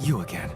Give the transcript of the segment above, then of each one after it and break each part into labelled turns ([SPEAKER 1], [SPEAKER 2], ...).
[SPEAKER 1] You again.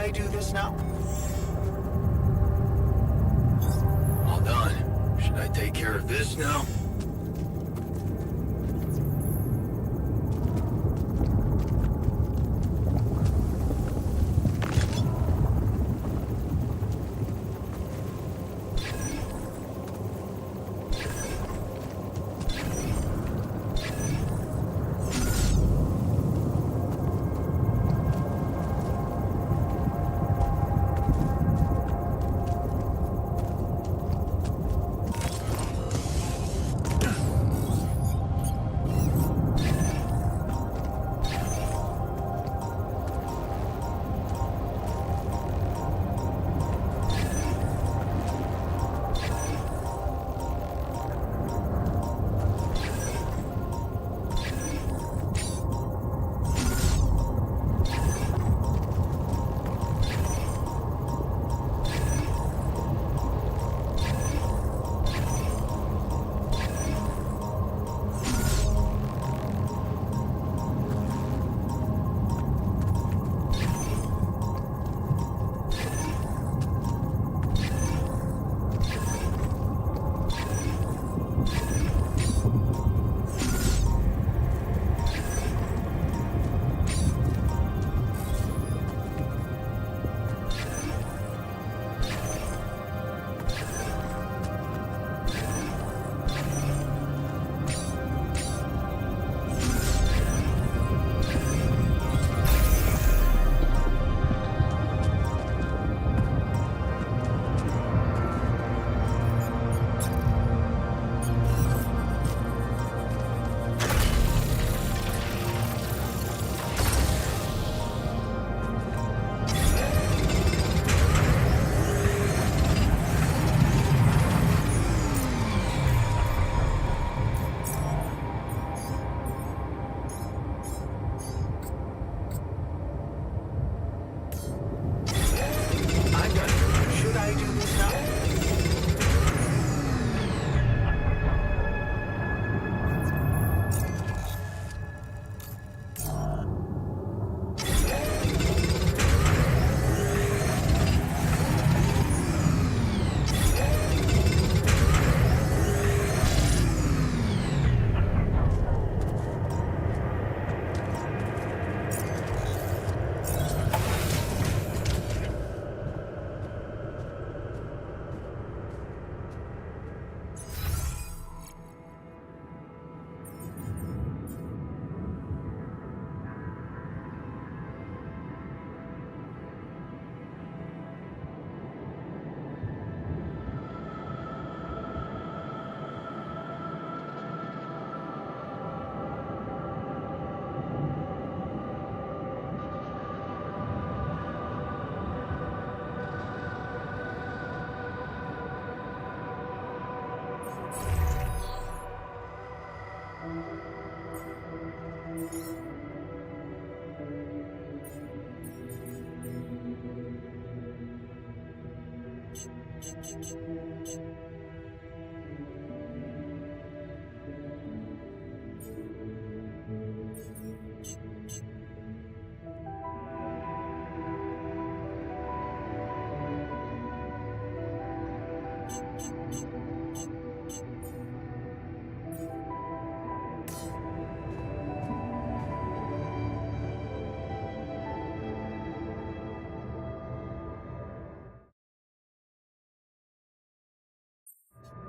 [SPEAKER 1] I do this now?
[SPEAKER 2] All done. Should I take care of this now?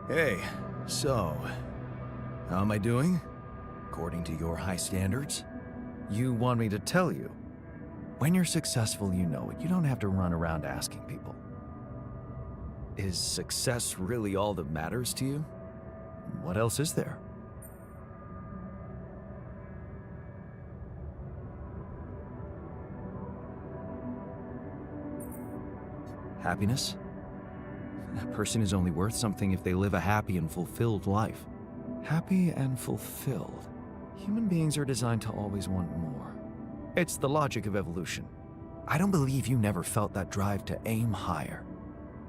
[SPEAKER 3] Hey, so, how am I doing? According to your high standards? You want me to tell you? When you're successful, you know it. You don't have to run around asking people. Is success really all that matters to you? What else is there? Happiness? A person is only worth something if they live a happy and fulfilled life. Happy and fulfilled. Human beings are designed to always want more. It's the logic of evolution. I don't believe you never felt that drive to aim higher.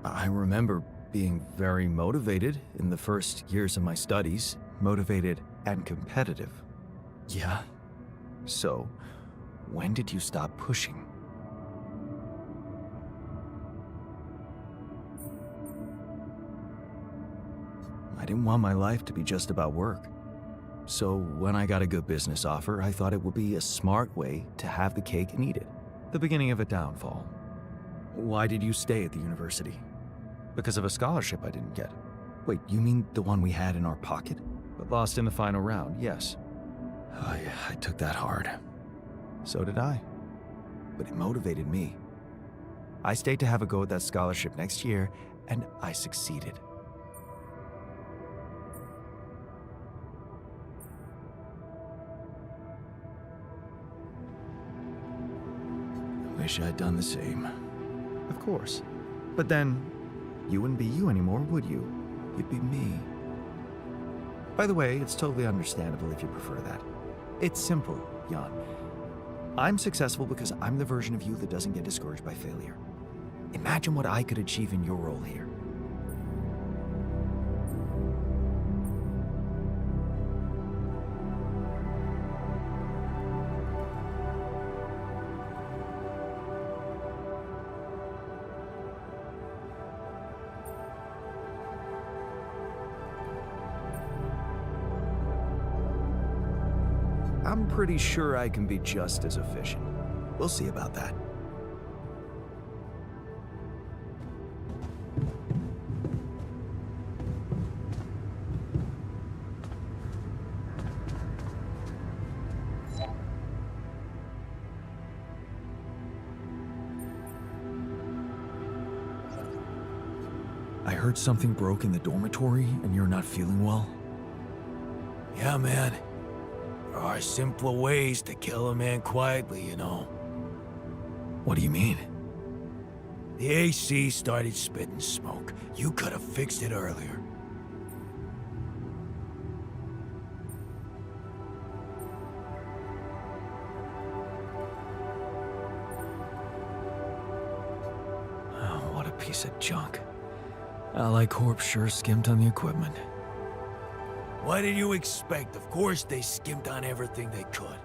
[SPEAKER 3] I remember being very motivated in the first years of my studies, motivated and competitive. Yeah. So, when did you stop pushing? didn't want my life to be just about work. So when I got a good business offer, I thought it would be a smart way to have the cake and eat it. The beginning of a downfall. Why did you stay at the university? Because of a scholarship I didn't get. Wait, you mean the one we had in our pocket? But lost in the final round, yes. I took that hard. So did I. But it motivated me. I stayed to have a go at that scholarship next year, and I succeeded. Wish I'd done the same. Of course. But then, you wouldn't be you anymore, would you? You'd be me. By the way, it's totally understandable if you prefer that. It's simple, Jan. I'm successful because I'm the version of you that doesn't get discouraged by failure. Imagine what I could achieve in your role here. I'm pretty sure I can be just as efficient. We'll see about that. I heard something broke in the dormitory and you're not feeling well.
[SPEAKER 2] Yeah, man. There are simpler ways to kill a man quietly, you know.
[SPEAKER 3] What do you mean?
[SPEAKER 2] The AC started spitting smoke. You could have fixed it earlier.
[SPEAKER 3] Oh, what a piece of junk. Allied Corp sure skimped on the equipment.
[SPEAKER 2] What did you expect? Of course they skimped on everything they could.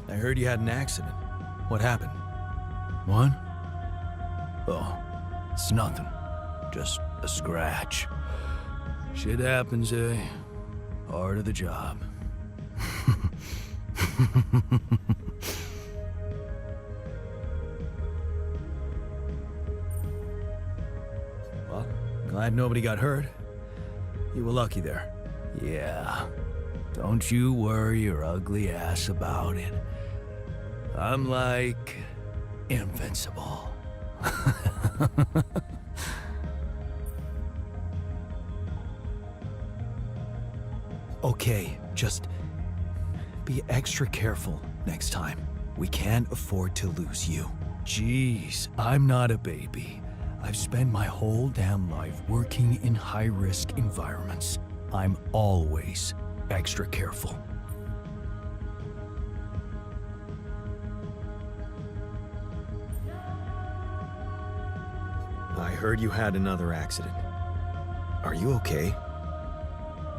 [SPEAKER 3] I heard you had an accident. What happened?
[SPEAKER 2] What? Oh, it's nothing. Just a scratch. Shit happens, eh? Part of the job.
[SPEAKER 3] Well, glad nobody got hurt. You were lucky there.
[SPEAKER 2] Yeah. Don't you worry your ugly ass about it. I'm like invincible.
[SPEAKER 3] Okay, just be extra careful next time. We can't afford to lose you.
[SPEAKER 2] Jeez, I'm not a baby. I've spent my whole damn life working in high-risk environments. I'm always extra careful.
[SPEAKER 3] I heard you had another accident. Are you okay?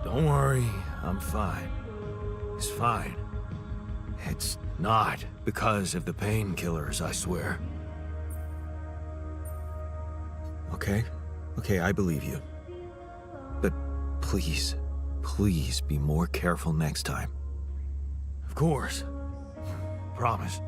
[SPEAKER 2] Don't worry, I'm fine. It's fine. It's not because of the painkillers, I swear.
[SPEAKER 3] Okay, I believe you. But please, please be more careful next time.
[SPEAKER 2] Of course. Promise.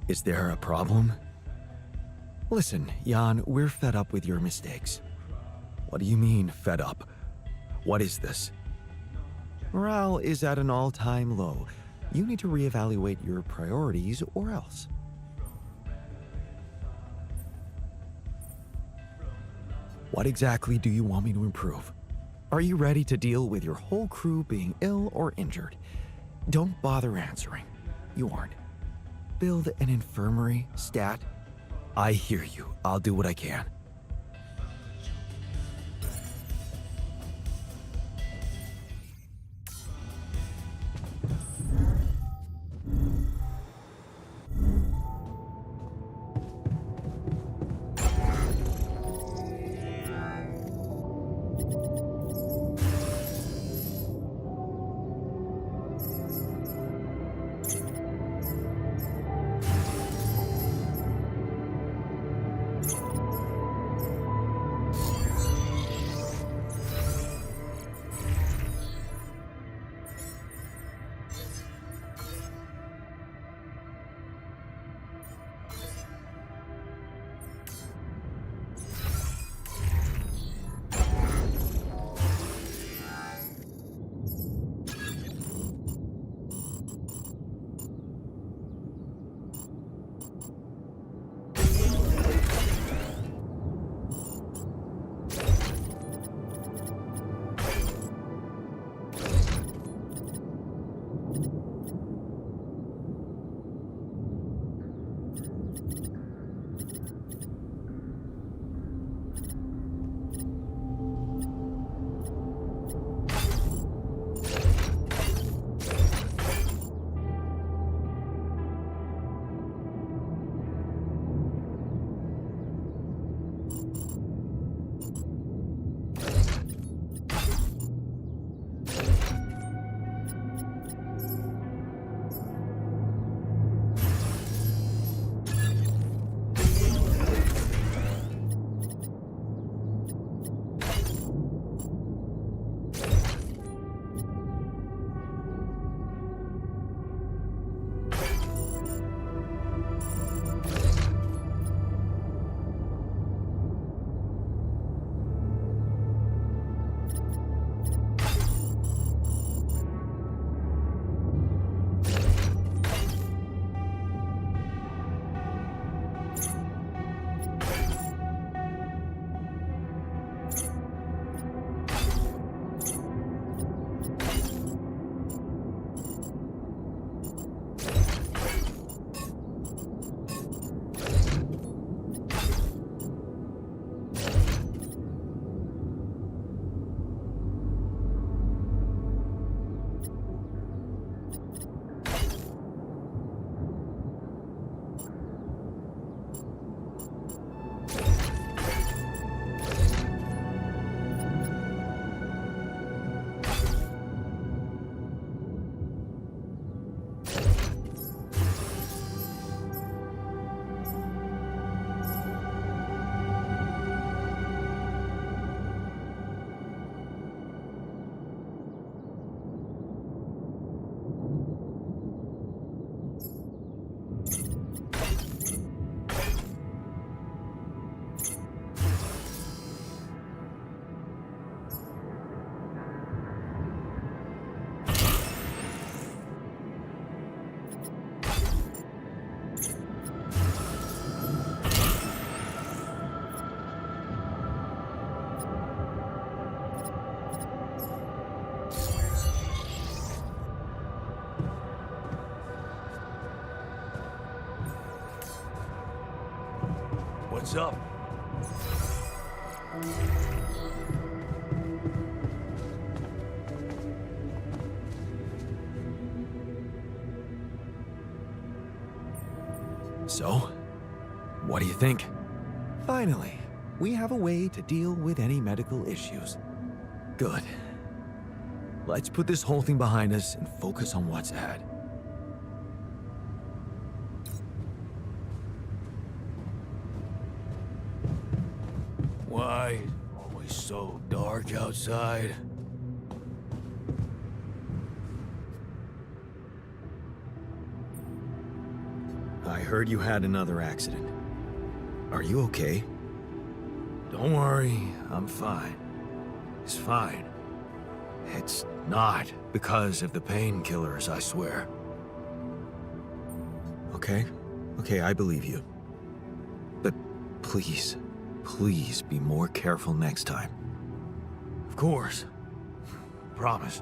[SPEAKER 3] Is there a problem? Listen, Jan, we're fed up with your mistakes. What do you mean, fed up? What is this? Morale is at an all-time low. You need to reevaluate your priorities or else. What exactly do you want me to improve? Are you ready to deal with your whole crew being ill or injured? Don't bother answering. You aren't. Build an infirmary, stat. I hear you. I'll do what I can.
[SPEAKER 2] What's up?
[SPEAKER 3] So, what do you think? Finally, we have a way to deal with any medical issues. Good. Let's put this whole thing behind us and focus on what's ahead.
[SPEAKER 2] Why? Always so dark outside.
[SPEAKER 3] I heard you had another accident. Are you okay?
[SPEAKER 2] Don't worry, I'm fine. It's fine. It's not because of the painkillers, I swear.
[SPEAKER 3] Okay. Okay, I believe you. But please, please be more careful next time.
[SPEAKER 2] Of course. Promise.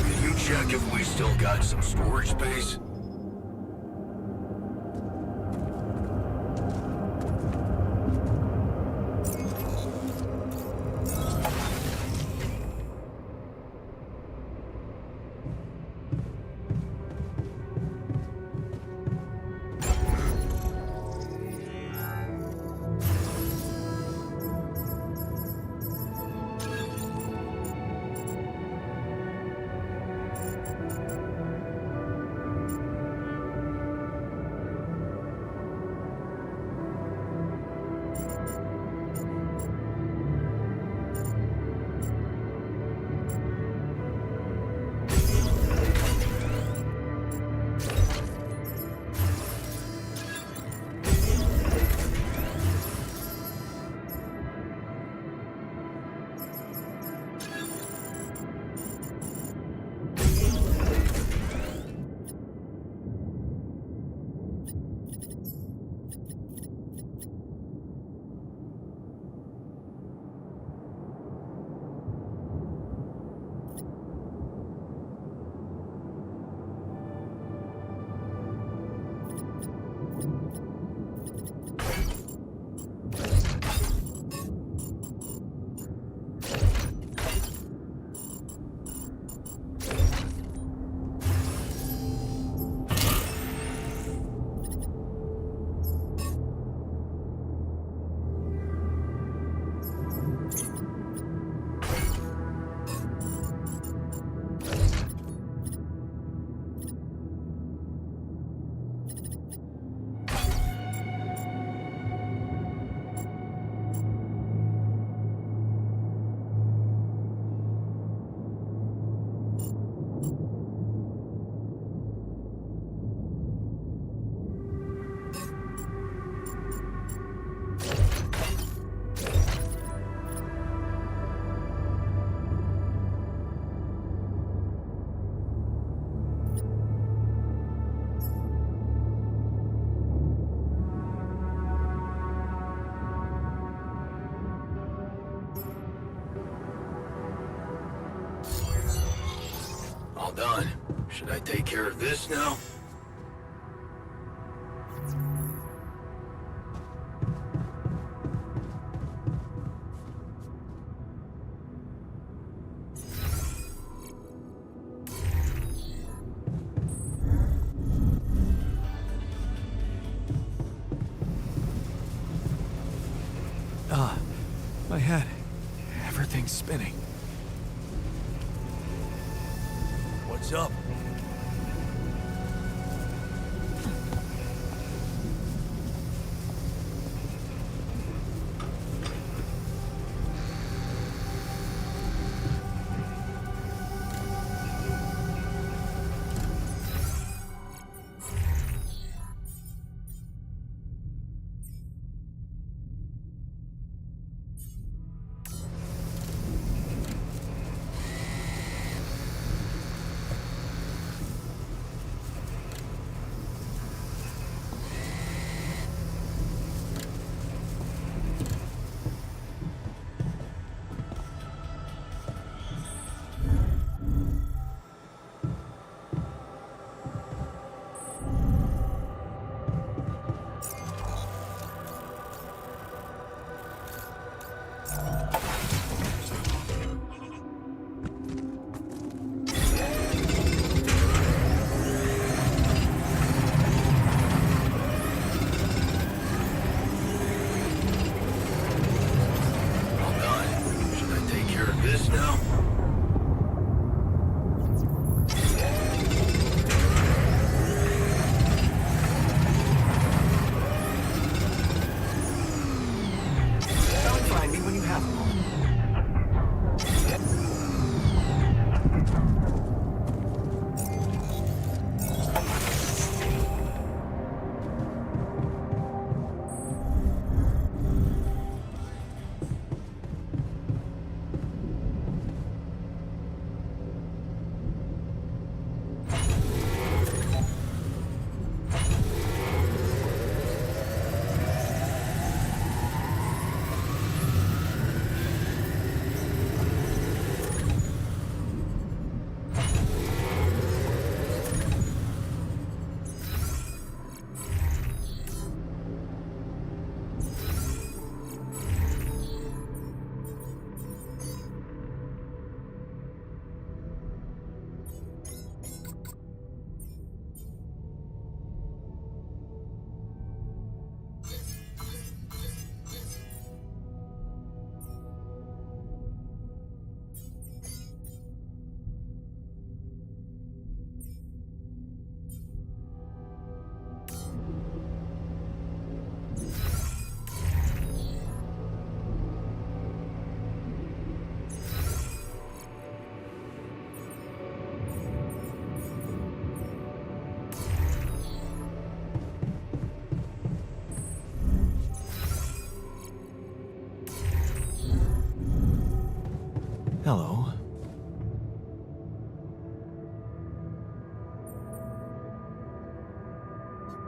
[SPEAKER 2] Can you check if we still got some storage space? All done. Should I take care of this now? Ah, my head. Everything's spinning. What's up?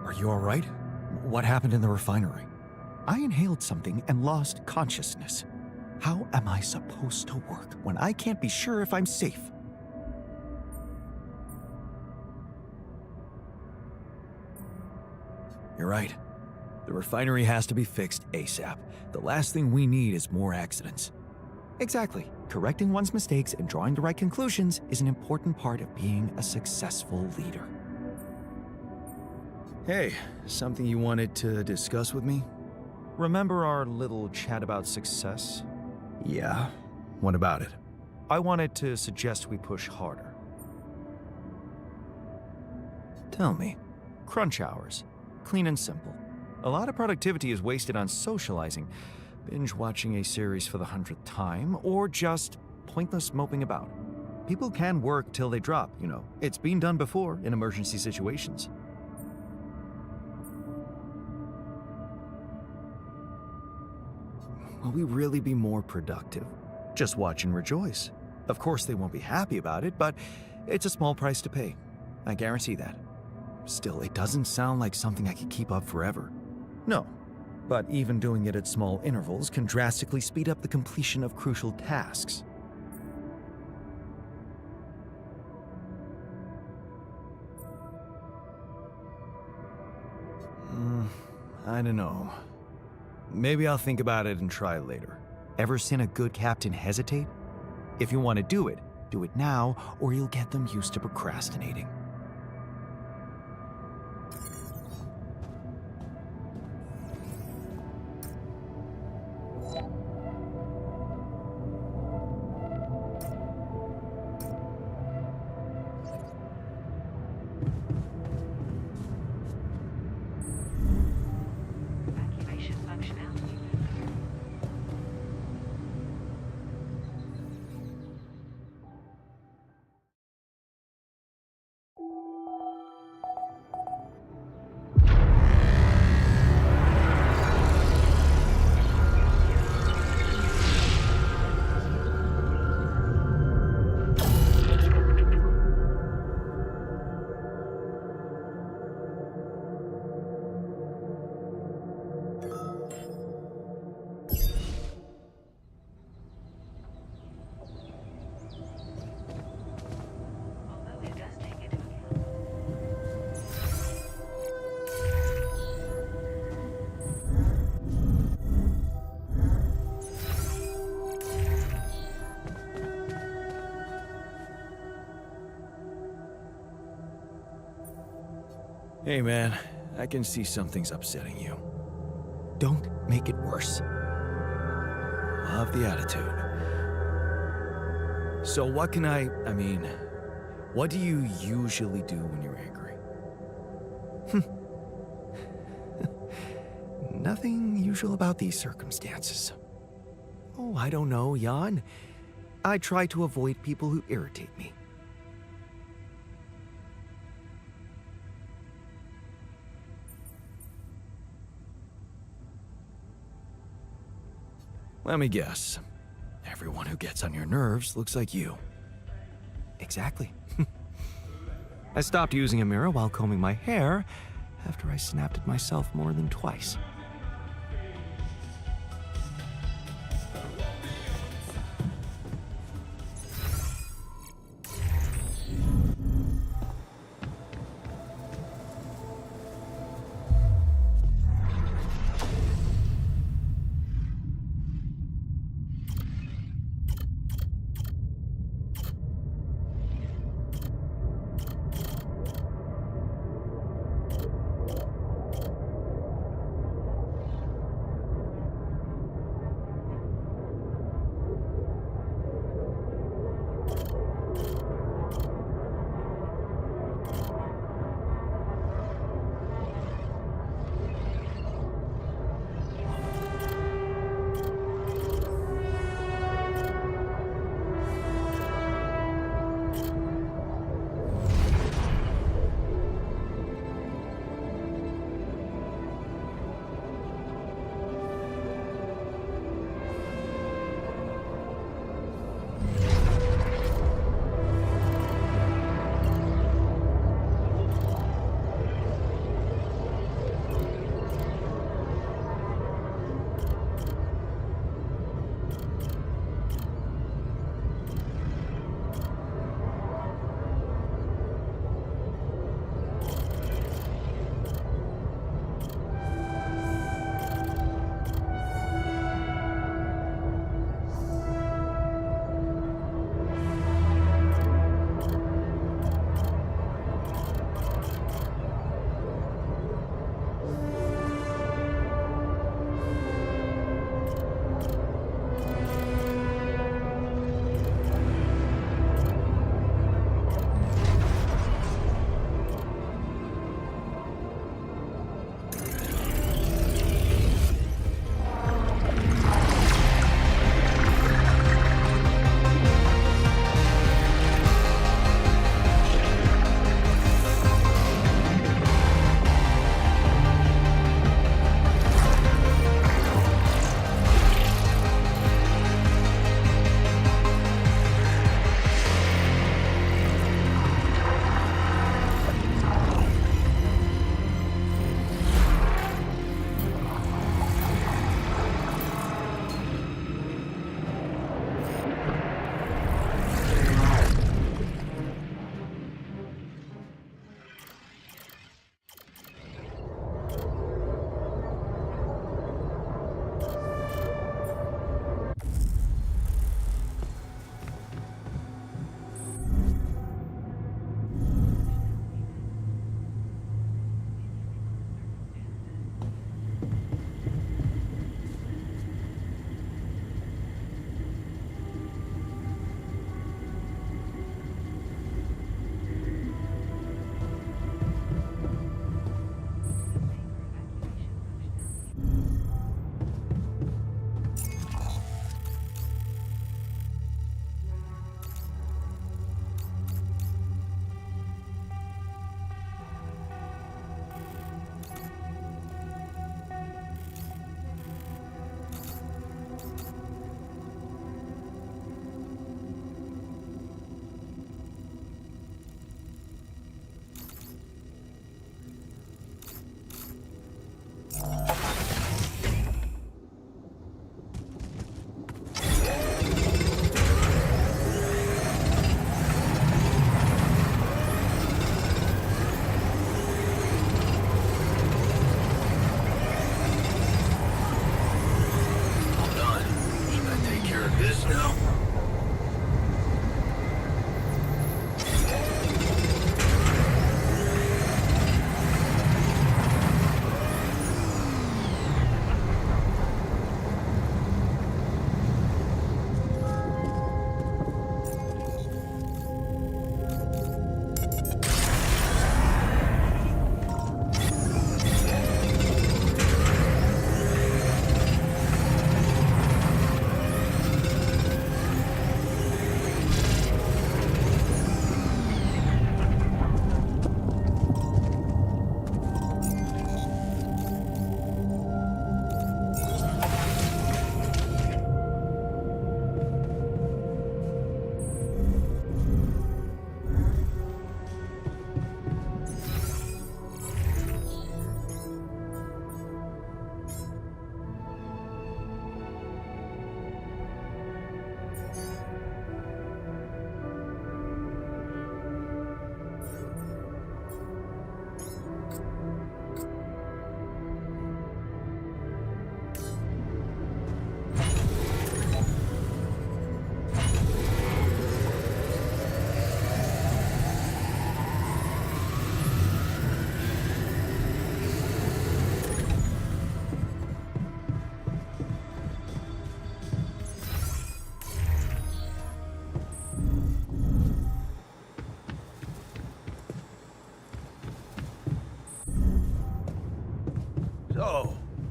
[SPEAKER 3] Are you alright? What happened in the refinery?
[SPEAKER 2] I inhaled something and lost consciousness. How am I supposed to work when I can't be sure if I'm safe?
[SPEAKER 3] You're right. The refinery has to be fixed ASAP. The last thing we need is more accidents.
[SPEAKER 2] Exactly. Correcting one's mistakes and drawing the right conclusions is an important part of being a successful leader.
[SPEAKER 3] Hey, something you wanted to discuss with me?
[SPEAKER 2] Remember our little chat about success?
[SPEAKER 3] Yeah. What about it?
[SPEAKER 2] I wanted to suggest we push harder.
[SPEAKER 3] Tell me.
[SPEAKER 2] Crunch hours. Clean and simple. A lot of productivity is wasted on socializing, binge watching a series for the 100th time, or just pointless moping about. People can work till they drop, you know. It's been done before in emergency situations.
[SPEAKER 3] Will we really be more productive?
[SPEAKER 2] Just watch and rejoice. Of course, they won't be happy about it, but it's a small price to pay. I guarantee that.
[SPEAKER 3] Still, it doesn't sound like something I could keep up forever.
[SPEAKER 2] No, but even doing it at small intervals can drastically speed up the completion of crucial tasks.
[SPEAKER 3] I don't know. Maybe I'll think about it and try later.
[SPEAKER 2] Ever seen a good captain hesitate? If you want to do it now, or you'll get them used to procrastinating.
[SPEAKER 1] Evacuation functionality. Although it does take into account.
[SPEAKER 3] Hey man, I can see something's upsetting you.
[SPEAKER 2] Don't make it worse.
[SPEAKER 3] Love the attitude. So what can what do you usually do when you're angry?
[SPEAKER 2] Nothing usual about these circumstances. Oh, I don't know, Jan. I try to avoid people who irritate me.
[SPEAKER 3] Let me guess. Everyone who gets on your nerves looks like you.
[SPEAKER 2] Exactly. I stopped using a mirror while combing my hair after I snapped at myself more than twice.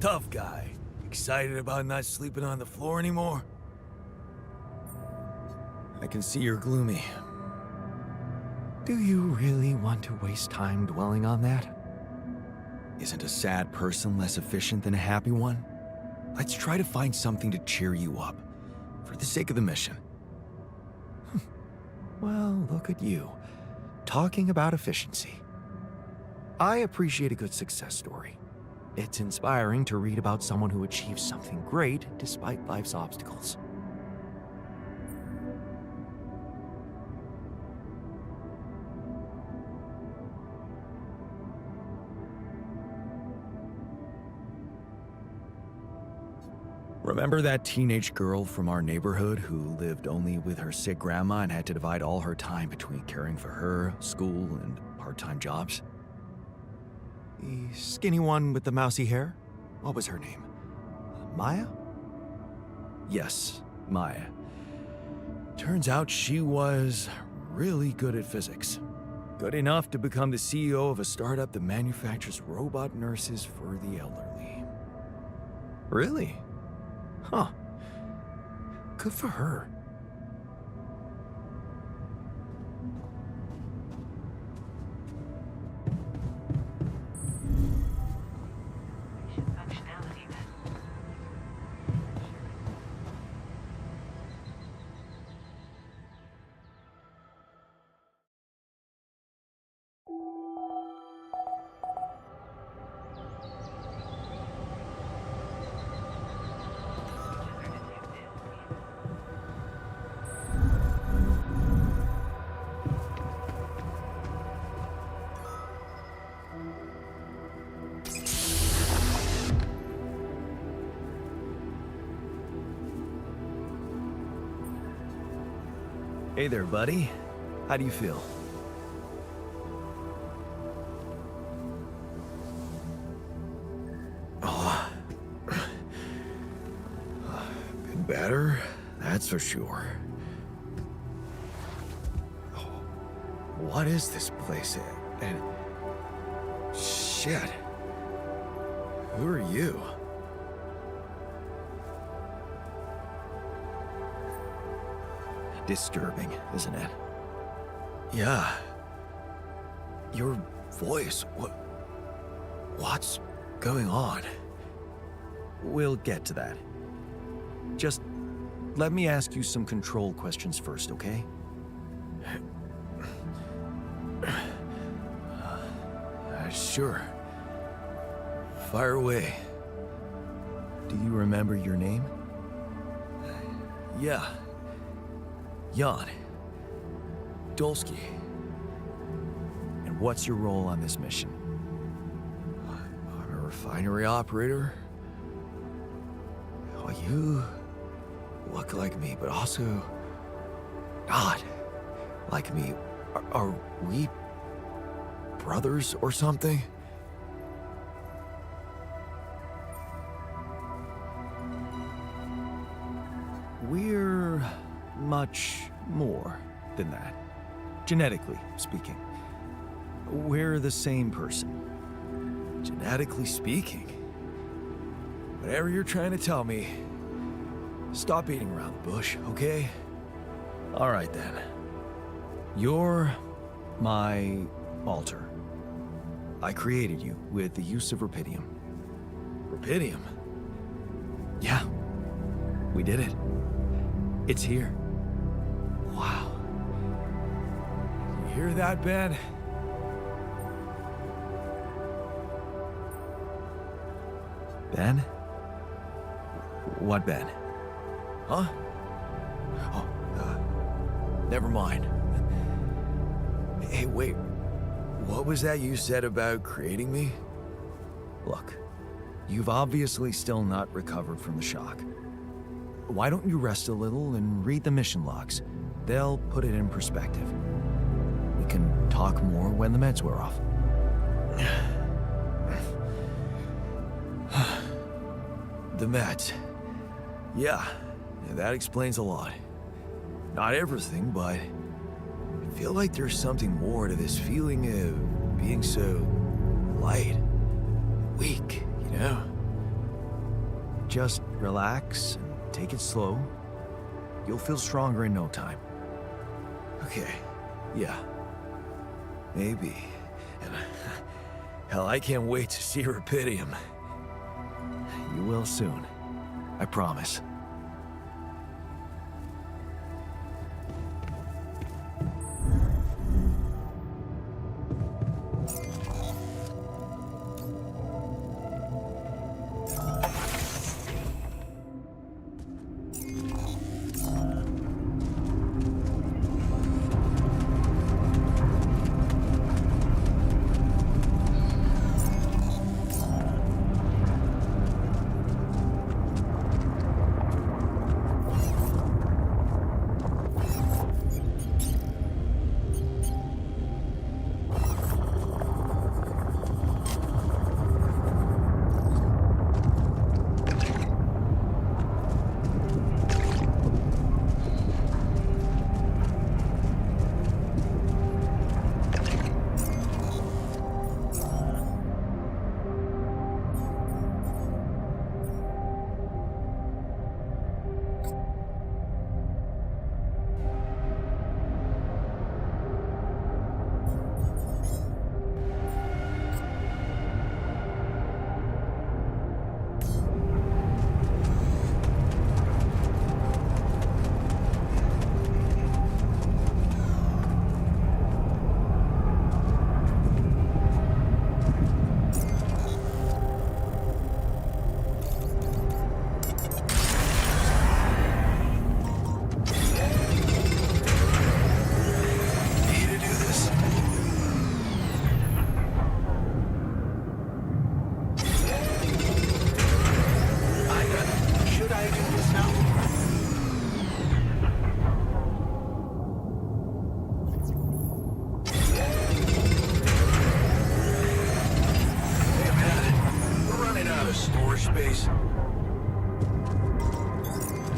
[SPEAKER 3] Tough guy. Excited about not sleeping on the floor anymore? I can see you're gloomy.
[SPEAKER 2] Do you really want to waste time dwelling on that?
[SPEAKER 3] Isn't a sad person less efficient than a happy one? Let's try to find something to cheer you up, for the sake of the mission.
[SPEAKER 2] Well, look at you, talking about efficiency. I appreciate a good success story. It's inspiring to read about someone who achieves something great despite life's obstacles.
[SPEAKER 3] Remember that teenage girl from our neighborhood who lived only with her sick grandma and had to divide all her time between caring for her, school, and part-time jobs?
[SPEAKER 2] The skinny one with the mousy hair? What was her name? Maya?
[SPEAKER 3] Yes, Maya. Turns out she was really good at physics. Good enough to become the CEO of a startup that manufactures robot nurses for the elderly.
[SPEAKER 2] Really? Huh. Good for her.
[SPEAKER 1] Functionality then.
[SPEAKER 3] Hey there, buddy. How do you feel? Oh, been better, that's for sure. Oh, what is this place? And shit. Who are you?
[SPEAKER 2] Disturbing, isn't it?
[SPEAKER 3] Yeah. Your voice, what's going on?
[SPEAKER 2] We'll get to that. Just let me ask you some control questions first, okay?
[SPEAKER 3] Sure. Fire away.
[SPEAKER 2] Do you remember your name?
[SPEAKER 3] Yeah. Jan. Dolsky.
[SPEAKER 2] And what's your role on this mission?
[SPEAKER 3] I'm a refinery operator. Oh, you look like me, but also not like me. Are we brothers or something?
[SPEAKER 2] We're much more than that, genetically speaking. We're the same person.
[SPEAKER 3] Genetically speaking? Whatever you're trying to tell me, stop beating around the bush, okay? All right then.
[SPEAKER 2] You're my alter. I created you with the use of Rapidium.
[SPEAKER 3] Rapidium?
[SPEAKER 2] Yeah, we did it. It's here.
[SPEAKER 3] Wow. You hear that, Ben?
[SPEAKER 2] Ben? What Ben?
[SPEAKER 3] Huh? Oh, never mind. Hey, wait. What was that you said about creating me?
[SPEAKER 2] Look, you've obviously still not recovered from the shock. Why don't you rest a little and read the mission logs? They'll put it in perspective. We can talk more when the meds wear off.
[SPEAKER 3] The meds. Yeah, that explains a lot. Not everything, but I feel like there's something more to this feeling of being so light, weak, you know?
[SPEAKER 2] just relax and take it slow. You'll feel stronger in no time. Okay, yeah. Maybe. And hell, I can't wait to see Rapidium. You will soon. I promise.
[SPEAKER 3] Space.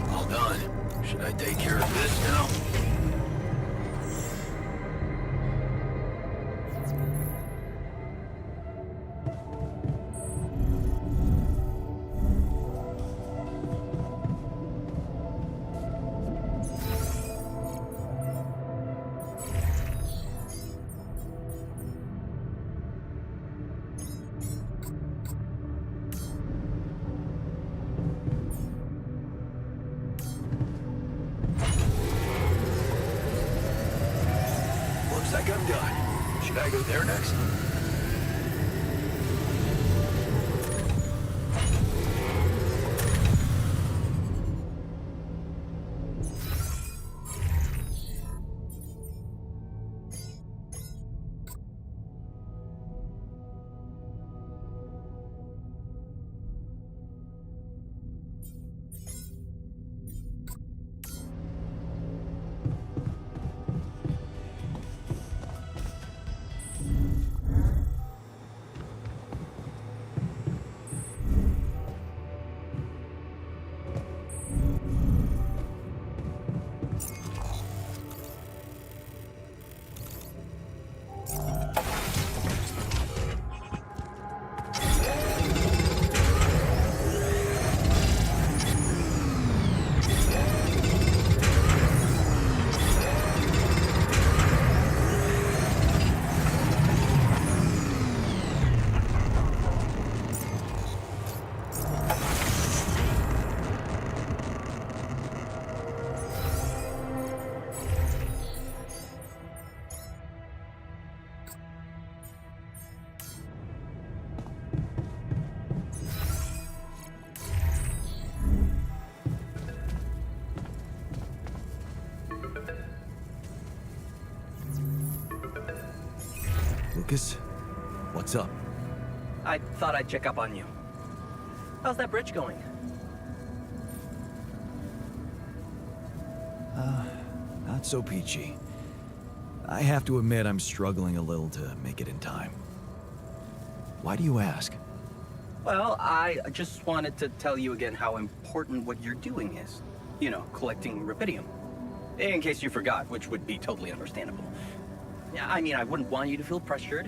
[SPEAKER 3] All done. Should I take care of this now? Looks like I'm done. Should I go there next?
[SPEAKER 2] Lucas, what's up?
[SPEAKER 4] I thought I'd check up on you. How's that bridge going?
[SPEAKER 2] Not so peachy. I have to admit I'm struggling a little to make it in time. Why do you ask?
[SPEAKER 4] Well, I just wanted to tell you again how important what you're doing is. You know, collecting Rapidium. In case you forgot, which would be totally understandable. Yeah, I mean, I wouldn't want you to feel pressured.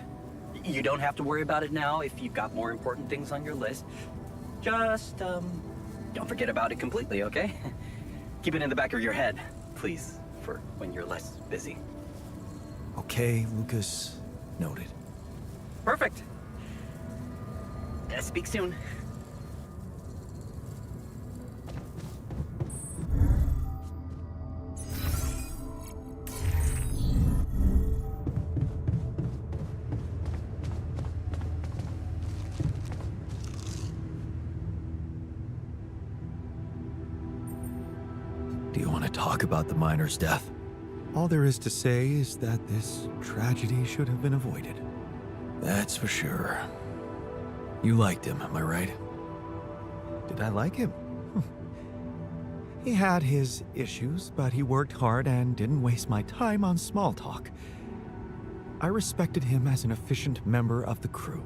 [SPEAKER 4] You don't have to worry about it now if you've got more important things on your list. Just, don't forget about it completely, okay? Keep it in the back of your head, please, for when you're less busy.
[SPEAKER 2] Okay, Lucas. Noted.
[SPEAKER 4] Perfect. Speak soon.
[SPEAKER 2] Do you want to talk about the miner's death? All there is to say is that this tragedy should have been avoided. That's for sure. You liked him, am I right? Did I like him? He had his issues, but he worked hard and didn't waste my time on small talk. I respected him as an efficient member of the crew.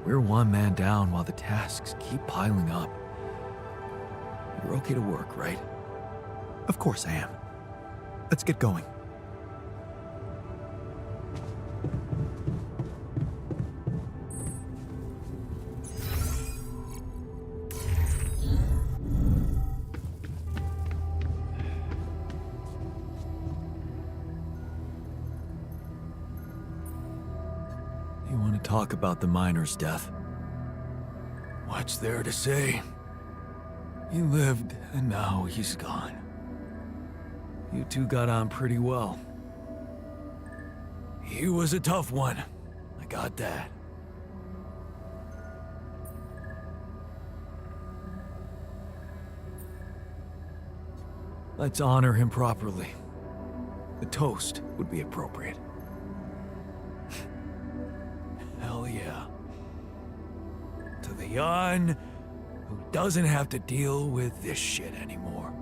[SPEAKER 2] We're one man down while the tasks keep piling up. You're okay to work, right? Of course I am. Let's get going. You want to talk about the miner's death? What's there to say? He lived, and now he's gone. You two got on pretty well. He was a tough one. I got that. Let's honor him properly. A toast would be appropriate. Hell yeah. To the Yon who doesn't have to deal with this shit anymore.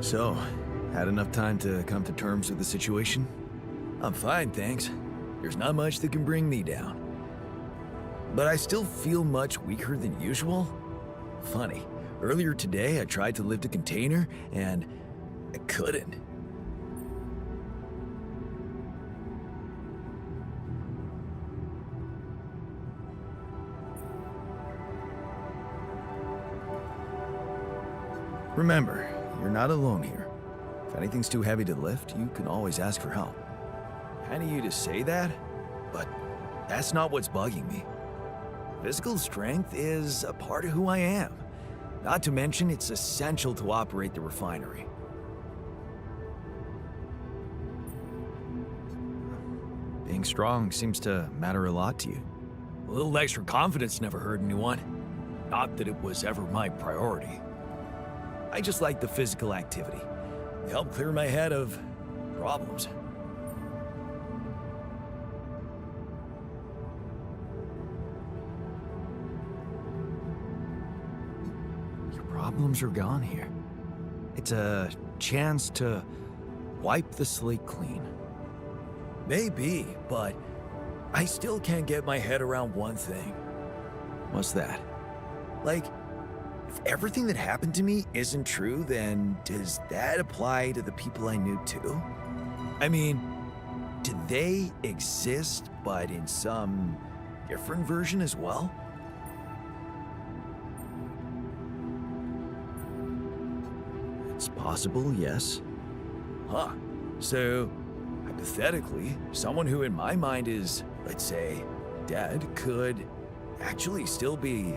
[SPEAKER 2] So, had enough time to come to terms with the situation? I'm fine, thanks. There's not much that can bring me down. But I still feel much weaker than usual. Funny, earlier today I tried to lift a container and I couldn't. Remember, you're not alone here. If anything's too heavy to lift, you can always ask for help. Kind of you to say that, but that's not what's bugging me. Physical strength is a part of who I am. Not to mention, it's essential to operate the refinery. Being strong seems to matter a lot to you. A little extra confidence never hurt anyone. Not that it was ever my priority. I just like the physical activity. It helped clear my head of problems. Your problems are gone here. It's a chance to wipe the slate clean. Maybe, but I still can't get my head around one thing. What's that? Like, if everything that happened to me isn't true, then does that apply to the people I knew too? I mean, do they exist, but in some different version as well? It's possible, yes. Huh. So, hypothetically, someone who in my mind is, let's say, dead could actually still be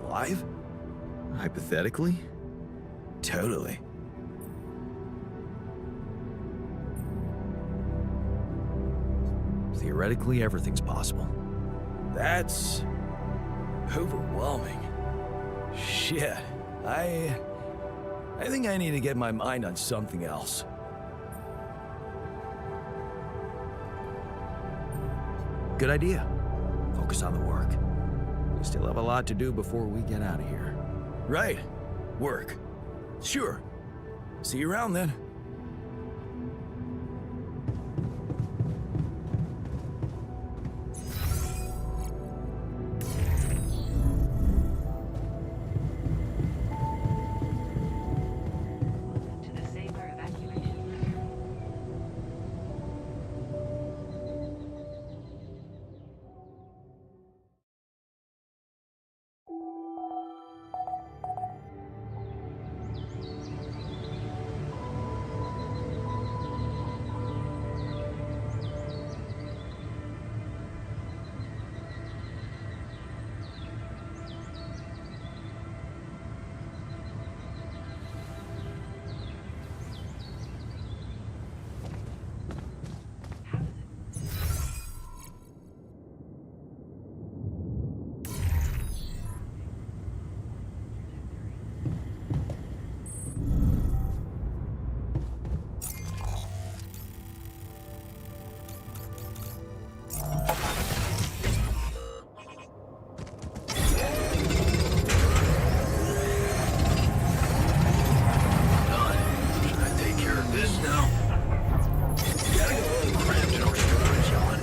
[SPEAKER 2] alive? Hypothetically? Totally. Theoretically, everything's possible. That's overwhelming. Shit. I think I need to get my mind on something else.
[SPEAKER 3] Good idea. Focus on the work. We still have a lot to do before we get out of here. Right. Work. Sure. See you around then.
[SPEAKER 1] Welcome to the Saber evacuation center. How does it?
[SPEAKER 3] Should I take care of this now? Gotta go a little cramped in our storage, John.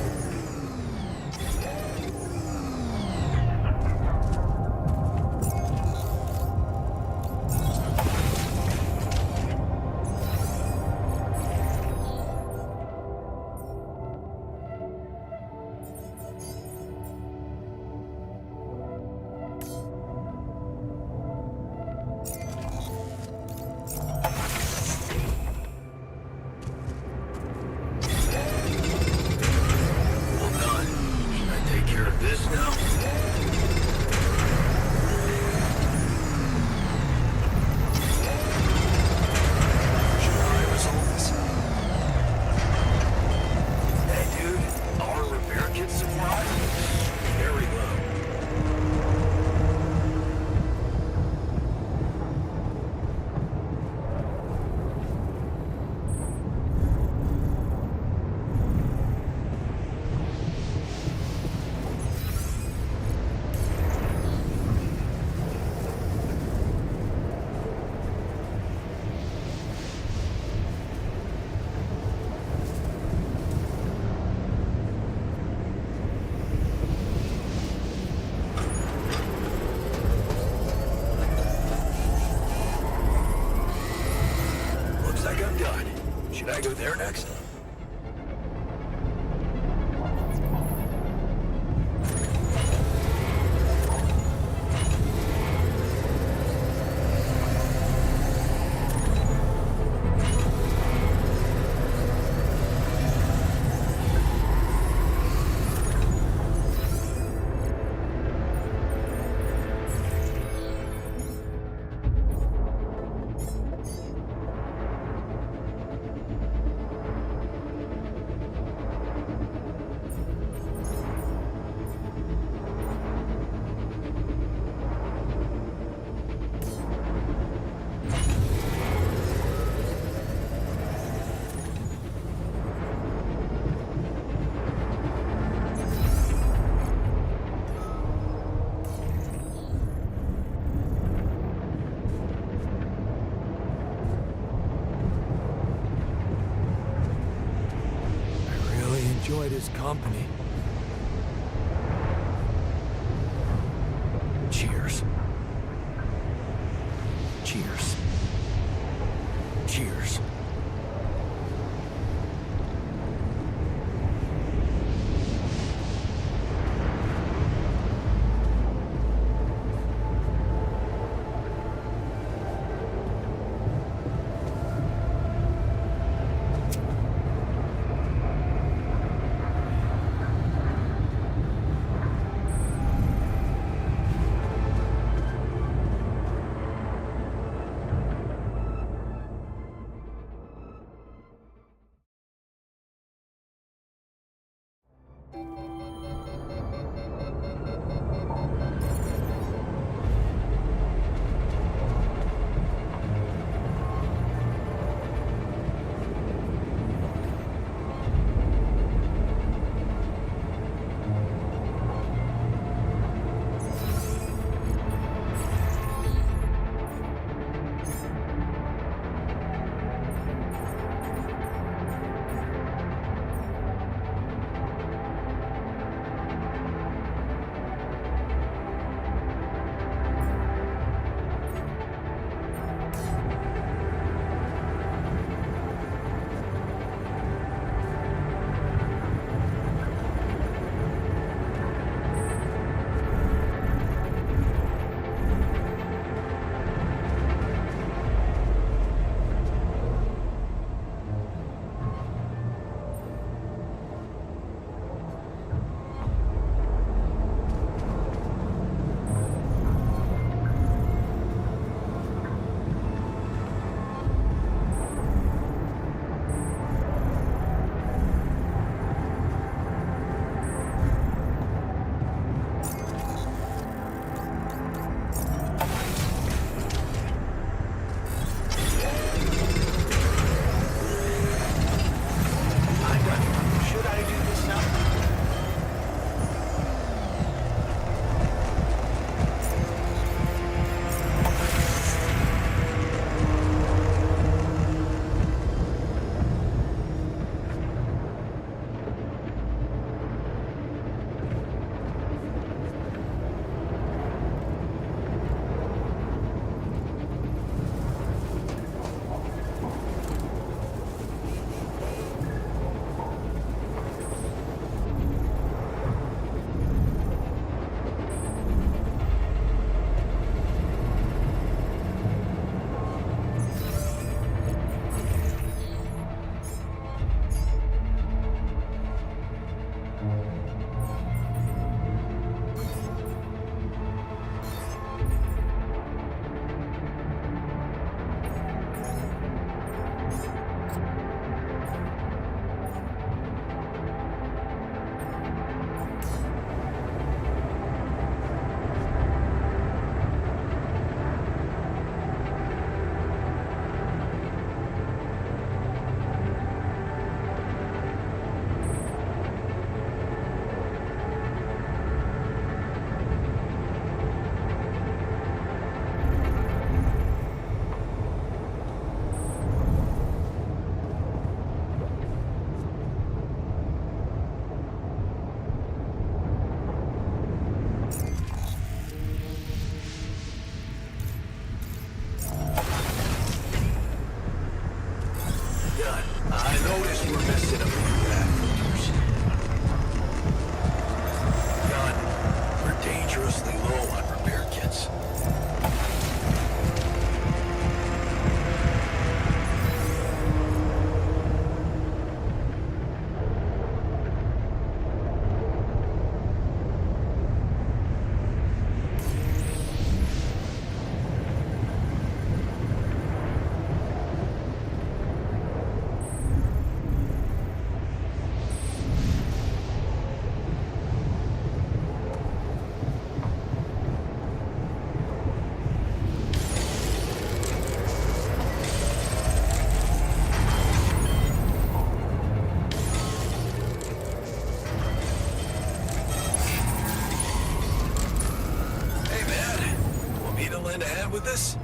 [SPEAKER 3] Well done. Should I take care of this now? Should I resolve this? Hey, dude. Our repair kit supply? Very low. Looks like I'm done. Should I go there next? I really enjoyed his company. Cheers. Cheers. Cheers. lend a hand with this?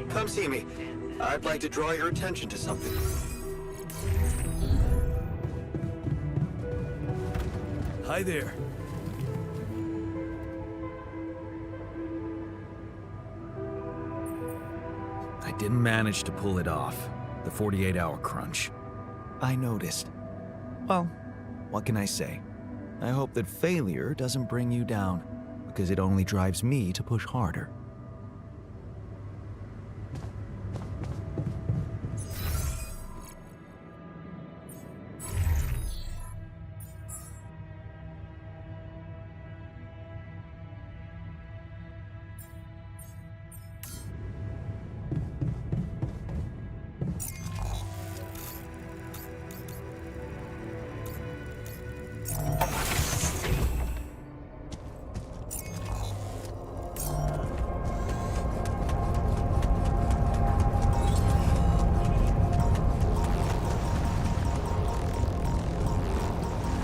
[SPEAKER 2] Come see me. I'd like to draw your attention to something.
[SPEAKER 3] Hi there.
[SPEAKER 2] I didn't manage to pull it off. The 48-hour crunch. I noticed. Well, what can I say? I hope that failure doesn't bring you down, because it only drives me to push harder.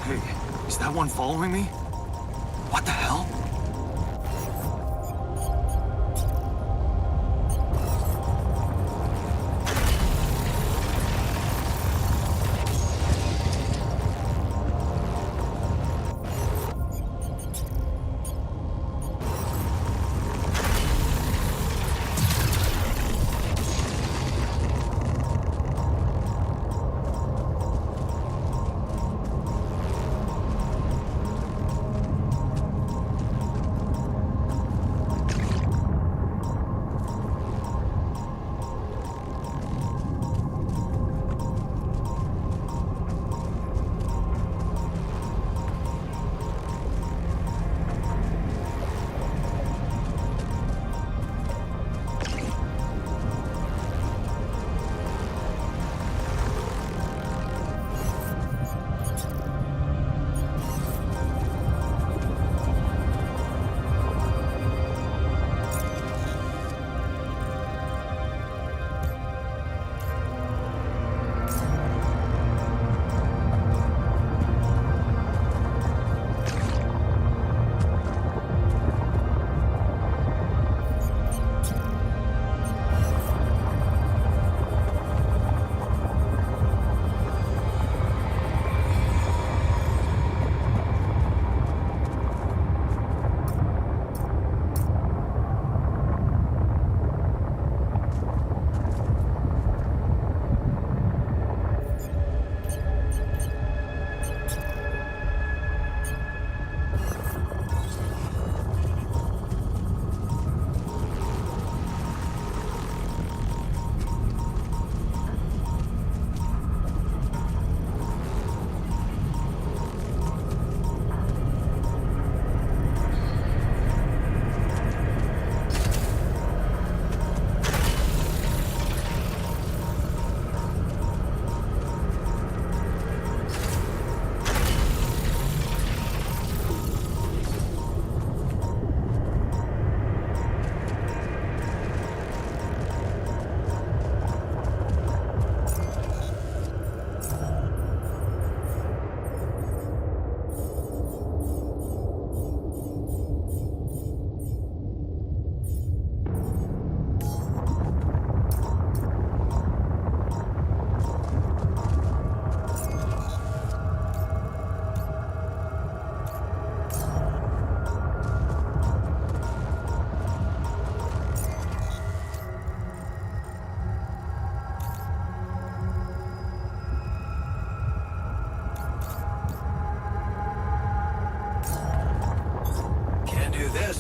[SPEAKER 2] Hey, is that one following me? What the hell?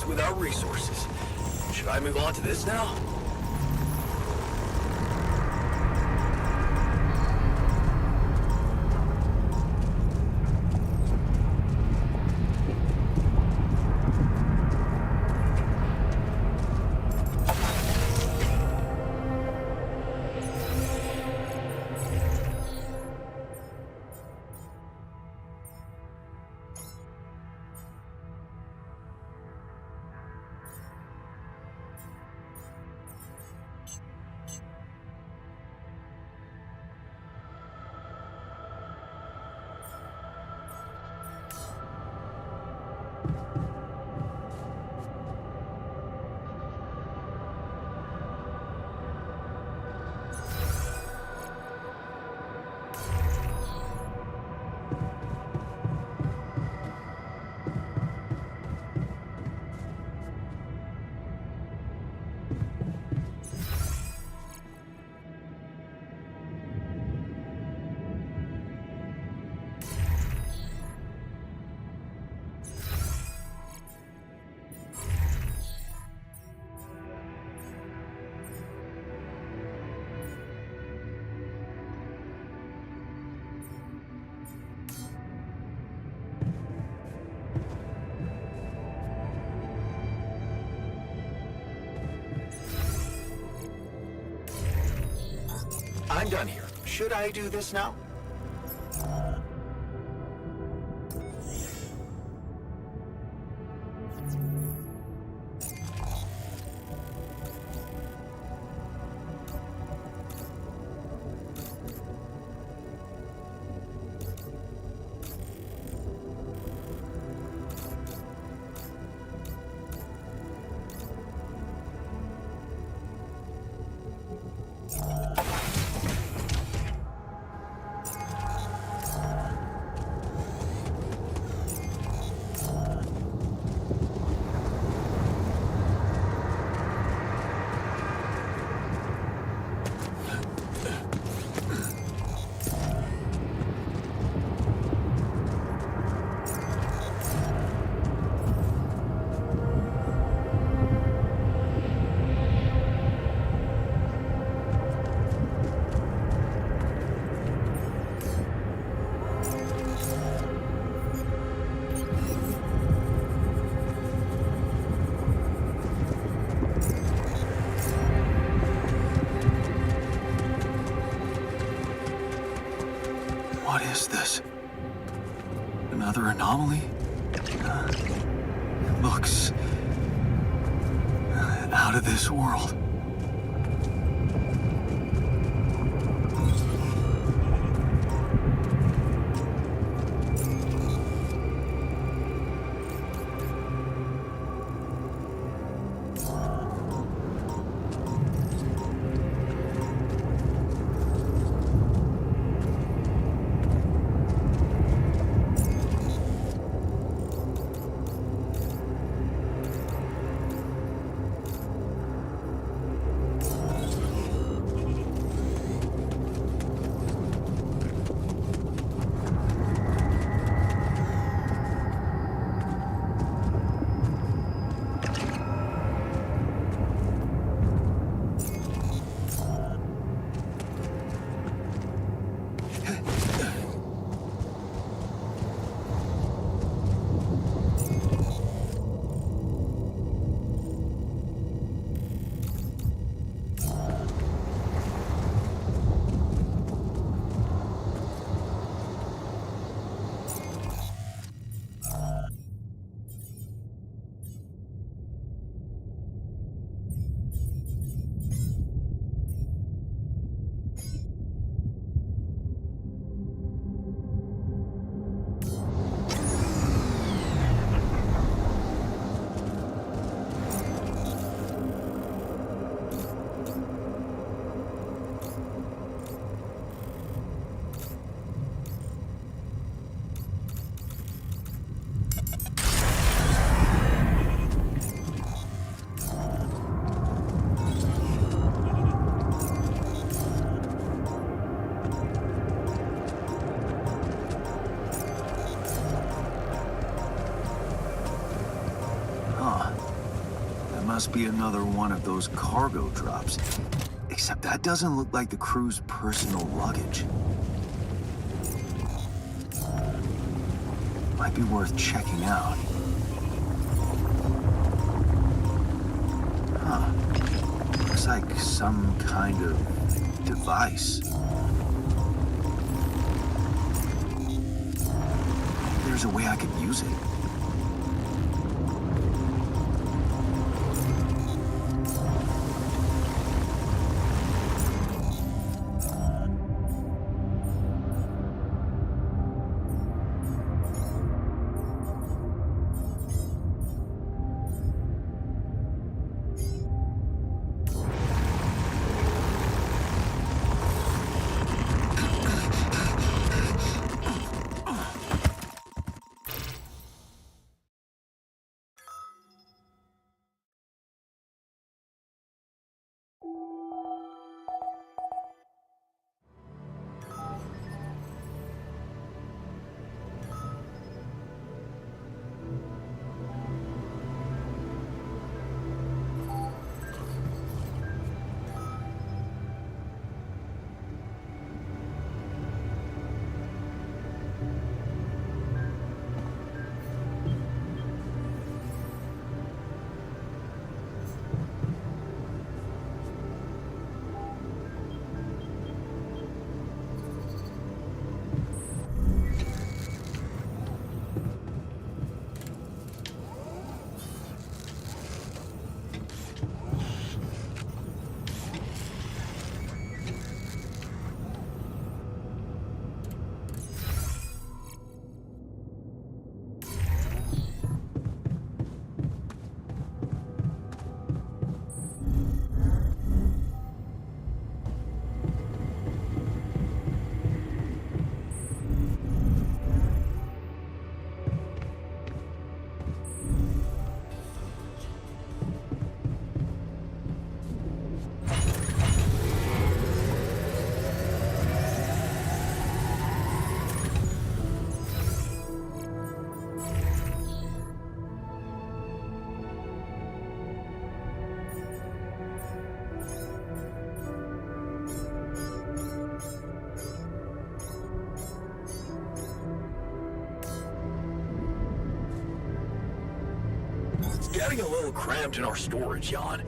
[SPEAKER 5] with our resources. Should I move on to this now?
[SPEAKER 2] I'm done here. Should I do this now?
[SPEAKER 5] What is this? Another anomaly? It looks out of this world. Must be another one of those cargo drops. Except that doesn't look like the crew's personal luggage. Might be worth checking out. Huh. Looks like some kind of device. There's a way I could use it. It's getting a little cramped in our storage, Jan.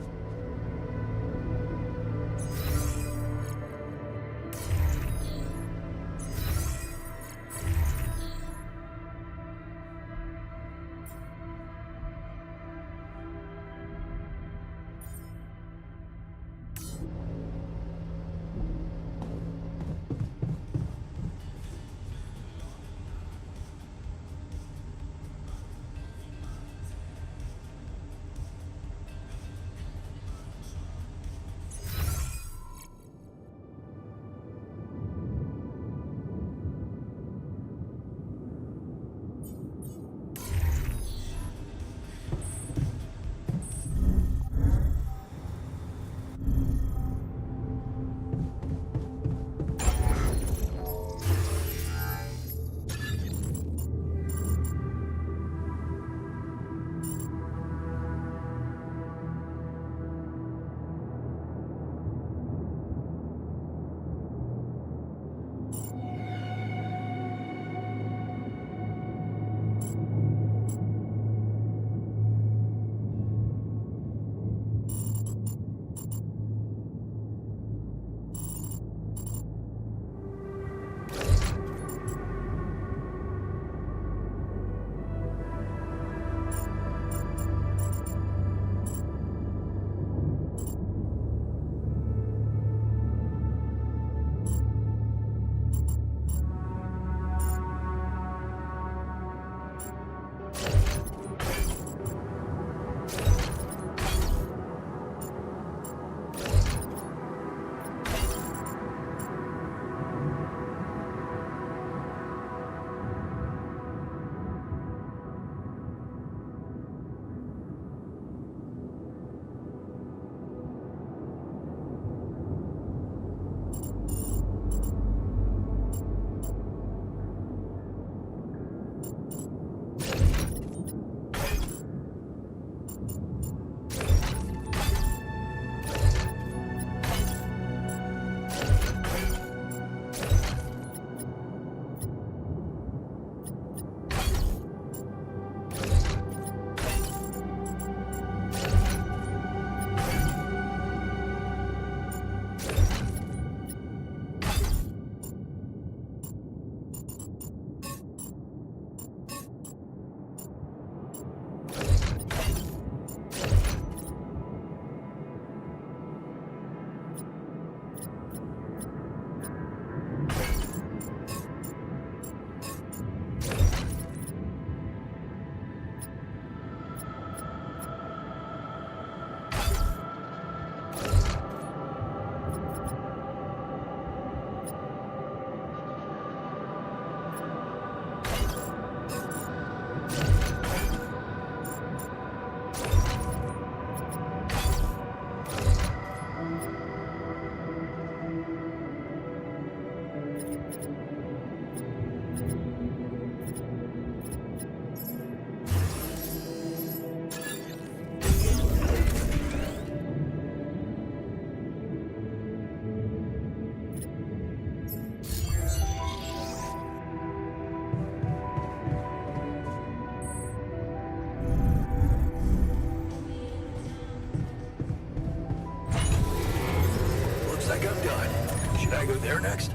[SPEAKER 5] there next?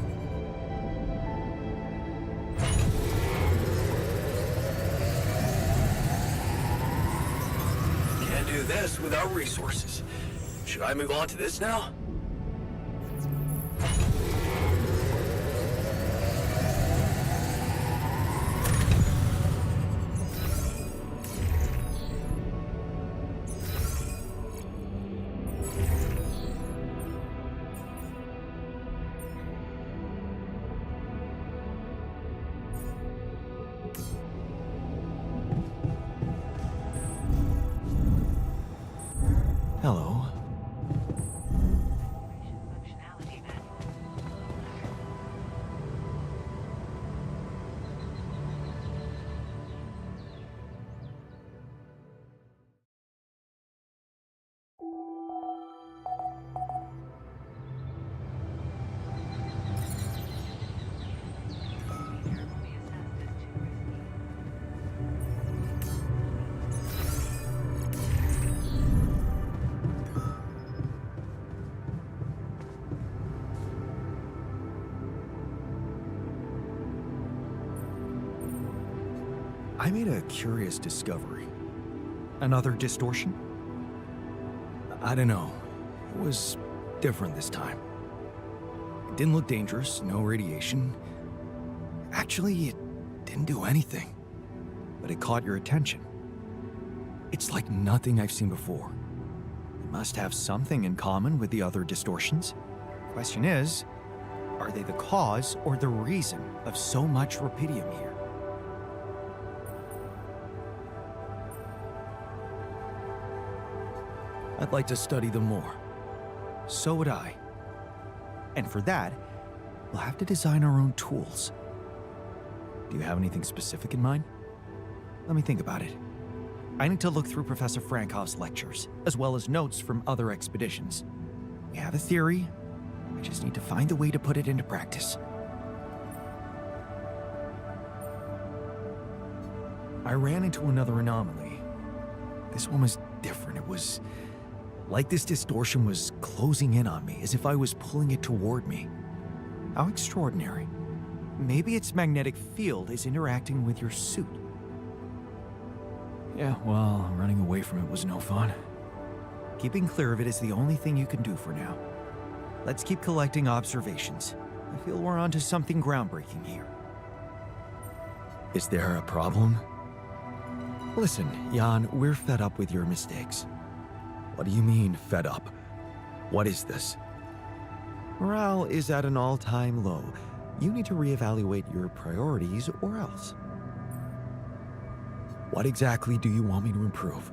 [SPEAKER 5] Can't do this without resources. Should I move on to this now?
[SPEAKER 2] Hello.
[SPEAKER 1] Functionality manual. Procedure will be assessed as too risky.
[SPEAKER 2] I made a curious discovery. Another distortion? I don't know. It was different this time. It didn't look dangerous, no radiation. Actually, it didn't do anything. But it caught your attention. It's like nothing I've seen before. It must have something in common with the other distortions. Question is, are they the cause or the reason of so much rupidium here? I'd like to study them more. So would I. And for that, we'll have to design our own tools. Do you have anything specific in mind? Let me think about it. I need to look through Professor Frankov's lectures, as well as notes from other expeditions. We have a theory. I just need to find a way to put it into practice. I ran into another anomaly. This one was different. It was like this distortion was closing in on me, as if I was pulling it toward me. How extraordinary. Maybe its magnetic field is interacting with your suit. Yeah, well, running away from it was no fun. Keeping clear of it is the only thing you can do for now. Let's keep collecting observations. I feel we're onto something groundbreaking here. Is there a problem? Listen, Jan, we're fed up with your mistakes. What do you mean, fed up? What is this? Morale is at an all-time low. You need to reevaluate your priorities or else. What exactly do you want me to improve?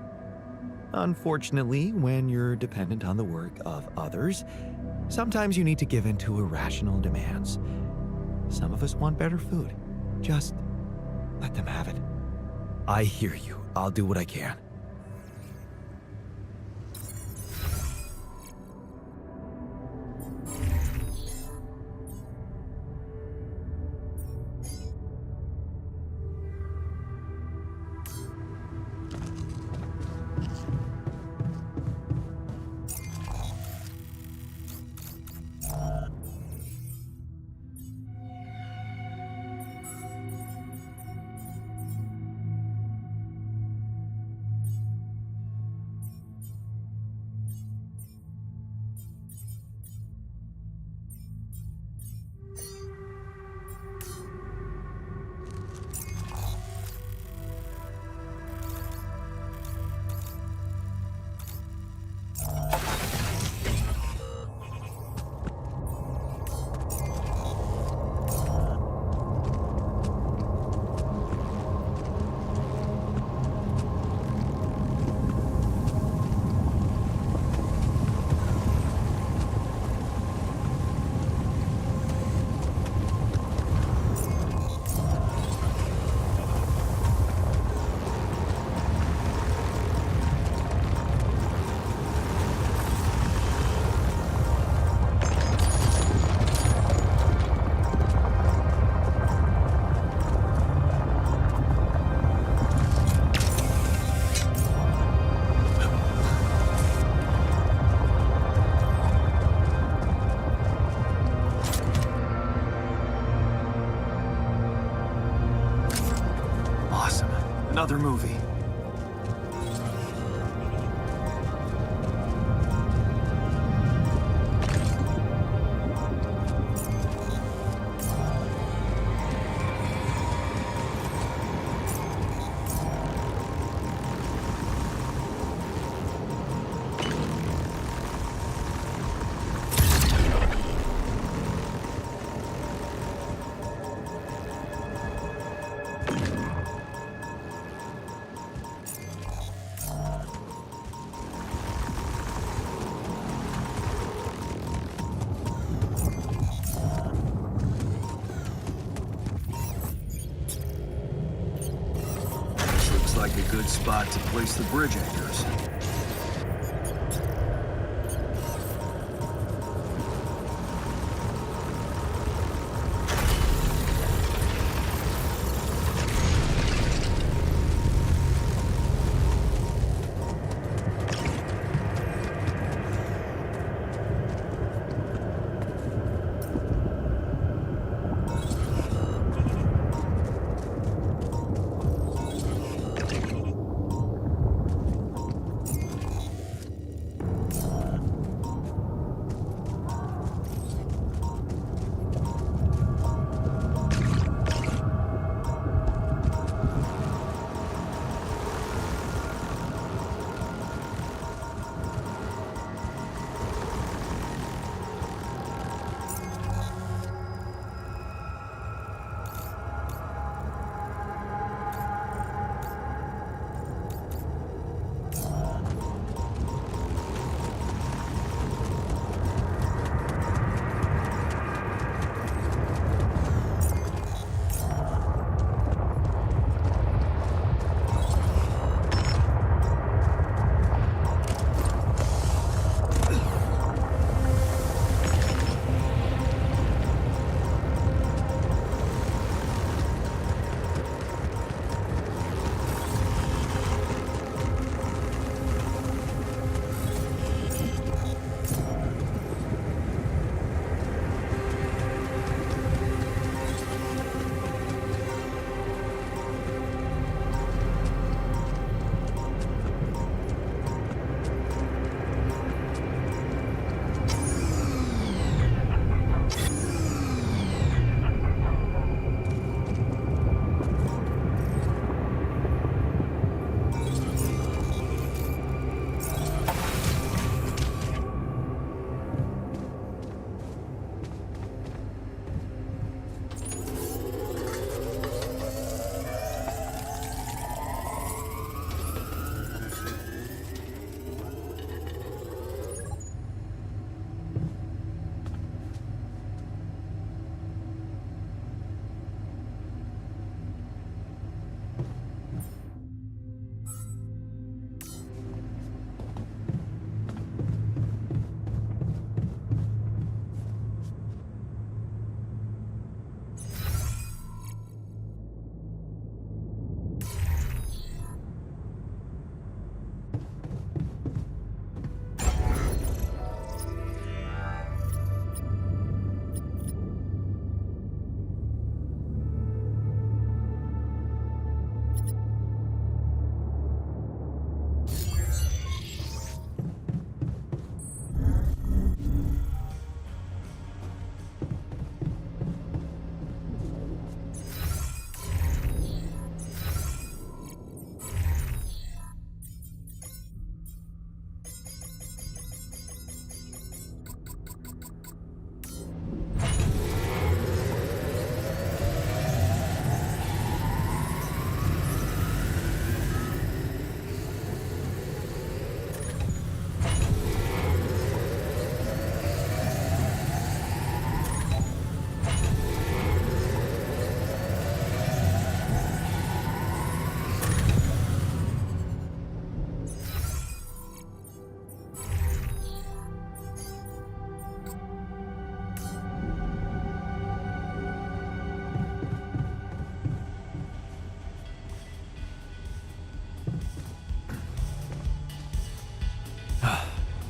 [SPEAKER 2] Unfortunately, when you're dependent on the work of others, sometimes you need to give in to irrational demands. Some of us want better food. Just let them have it. I hear you. I'll do what I can.
[SPEAKER 5] Another movie. Looks like a good spot to place the bridge anchors.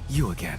[SPEAKER 2] You again.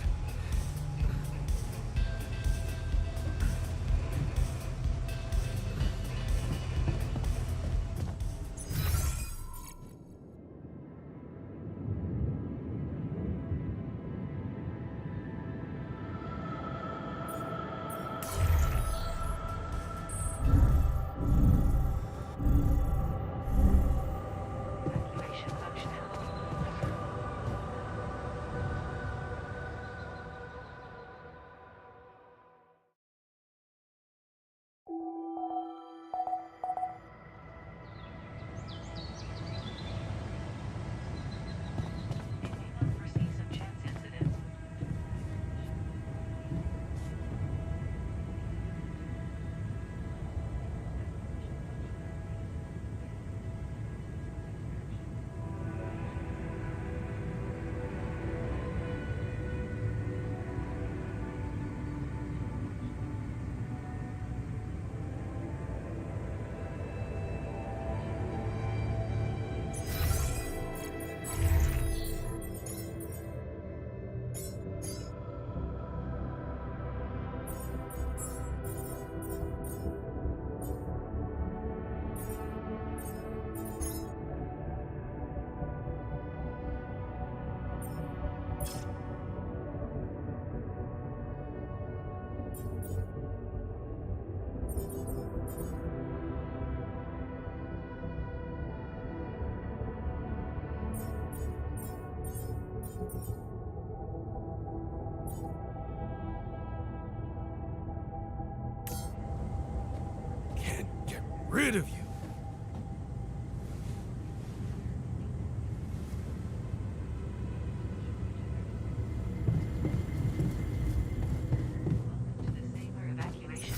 [SPEAKER 3] rid of you.
[SPEAKER 1] To the safer evacuation.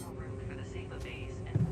[SPEAKER 1] More room for the safer base and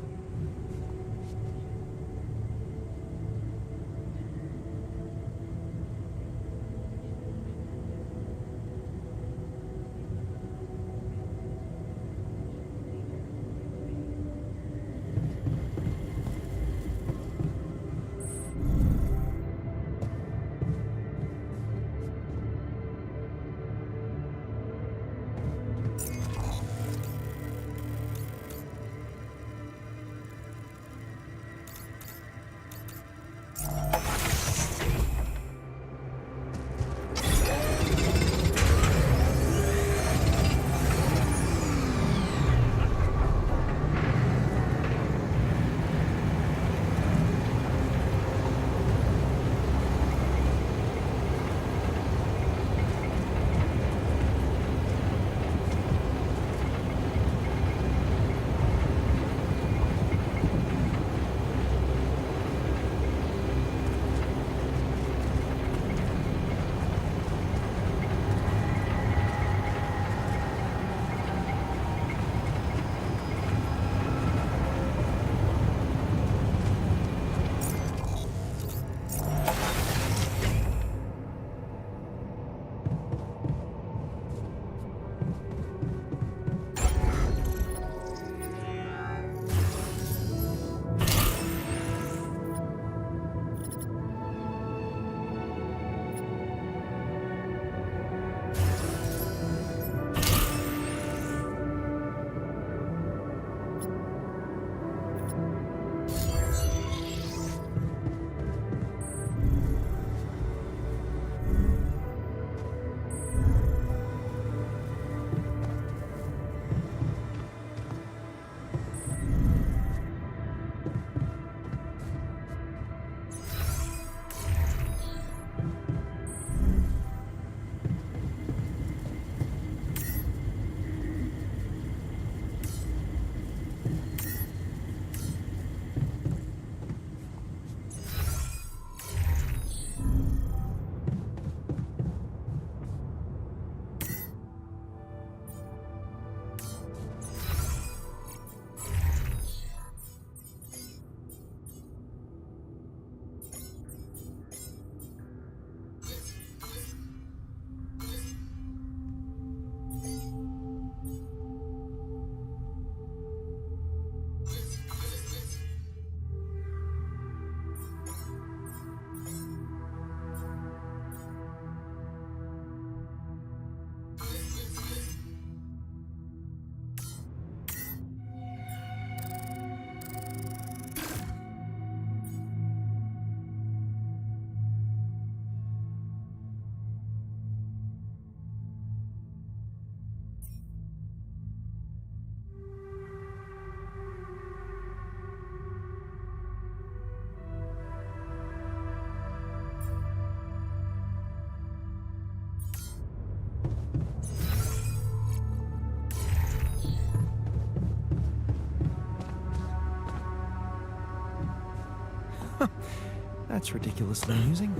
[SPEAKER 2] That's ridiculously amusing.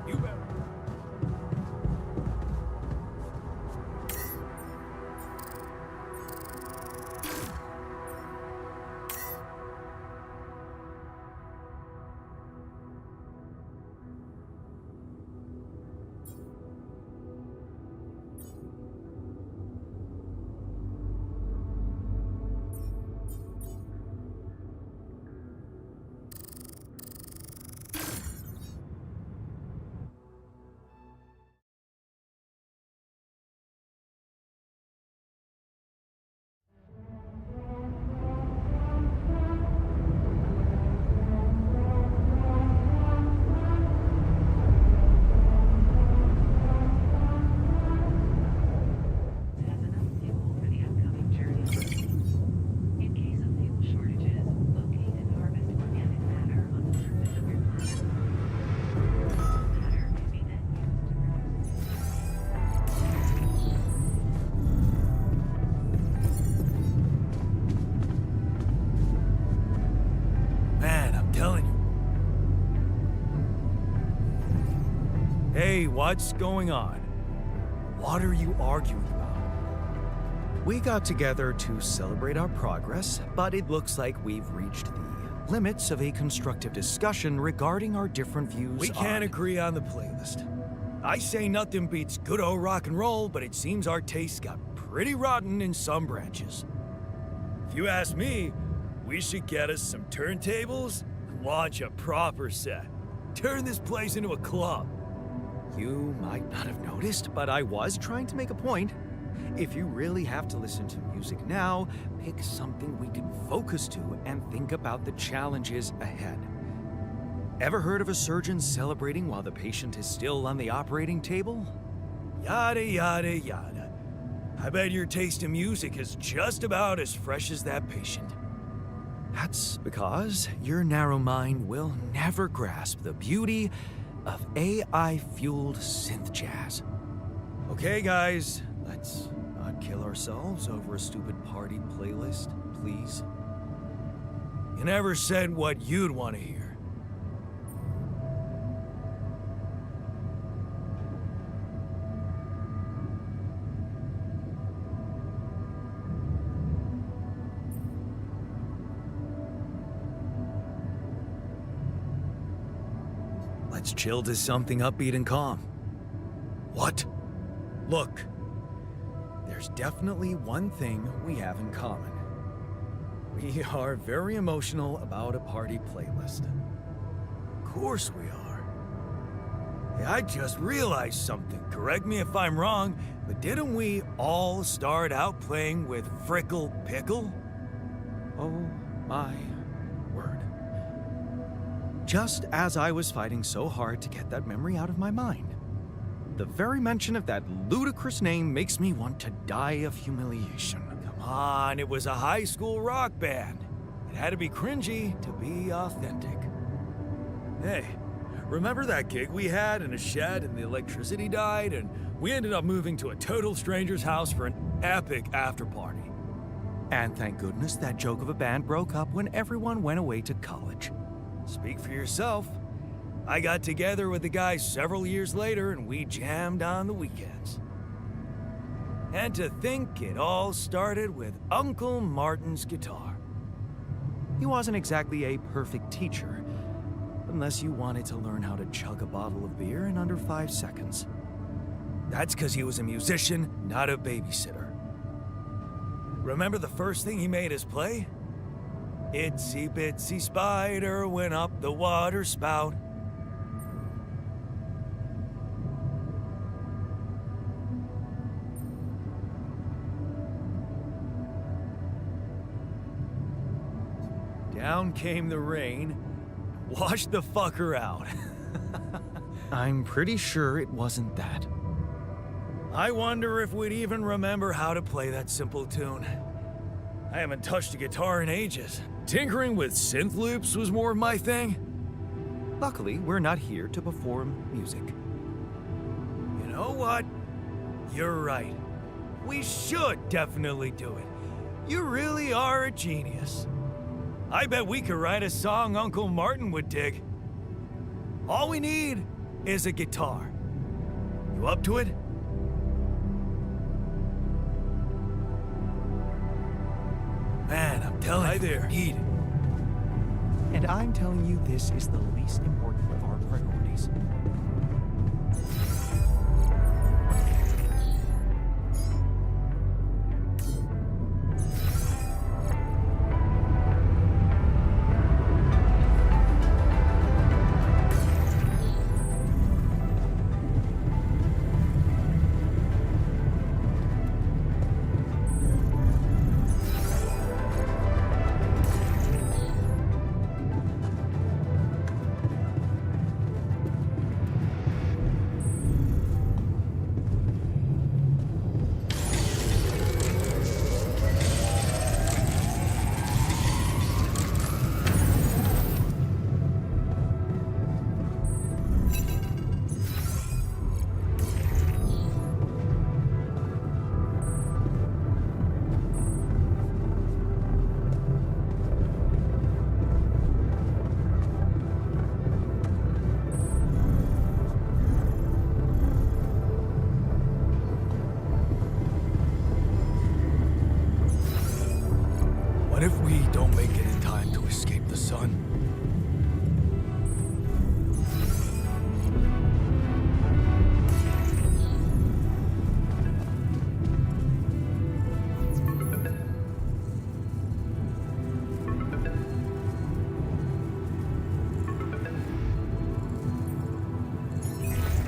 [SPEAKER 3] You better.
[SPEAKER 2] Hey, what's going on? What are you arguing about? We got together to celebrate our progress, but it looks like we've reached the limits of a constructive discussion regarding our different views. We can't agree on the playlist. I say nothing beats good old rock and roll, but it seems our tastes got pretty rotten in some branches. If you ask me, we should get us some turntables and launch a proper set. Turn this place into a club. You might not have noticed, but I was trying to make a point. If you really have to listen to music now, pick something we can focus to and think about the challenges ahead. Ever heard of a surgeon celebrating while the patient is still on the operating table? Yada, yada, yada. I bet your taste in music is just about as fresh as that patient. That's because your narrow mind will never grasp the beauty of AI-fueled synth jazz. Okay, guys, let's not kill ourselves over a stupid party playlist, please. You never said what you'd want to hear. Let's chill to something upbeat and calm. What? Look, there's definitely one thing we have in common. We are very emotional about a party playlist. Of course we are. Hey, I just realized something. Correct me if I'm wrong, but didn't we all start out playing with Frickle Pickle? Oh my word. Just as I was fighting so hard to get that memory out of my mind. The very mention of that ludicrous name makes me want to die of humiliation. Come on, it was a high school rock band. It had to be cringy to be authentic. Hey, remember that gig we had in a shed and the electricity died and we ended up moving to a total stranger's house for an epic after party? And thank goodness that joke of a band broke up when everyone went away to college. Speak for yourself. I got together with the guys several years later and we jammed on the weekends. And to think it all started with Uncle Martin's guitar. He wasn't exactly a perfect teacher, unless you wanted to learn how to chug a bottle of beer in under 5 seconds. That's because he was a musician, not a babysitter. Remember the first thing he made us play? Itsy bitsy spider went up the water spout. Down came the rain, washed the fucker out. I'm pretty sure it wasn't that. I wonder if we'd even remember how to play that simple tune. I haven't touched a guitar in ages. Tinkering with synth loops was more my thing. Luckily, we're not here to perform music. You know what? You're right. We should definitely do it. You really are a genius. I bet we could write a song Uncle Martin would dig. All we need is a guitar. You up to it? Man, I'm telling you, there. Need it. And I'm telling you, this is the least important of our priorities.
[SPEAKER 6] What if we don't make it in time to escape the sun?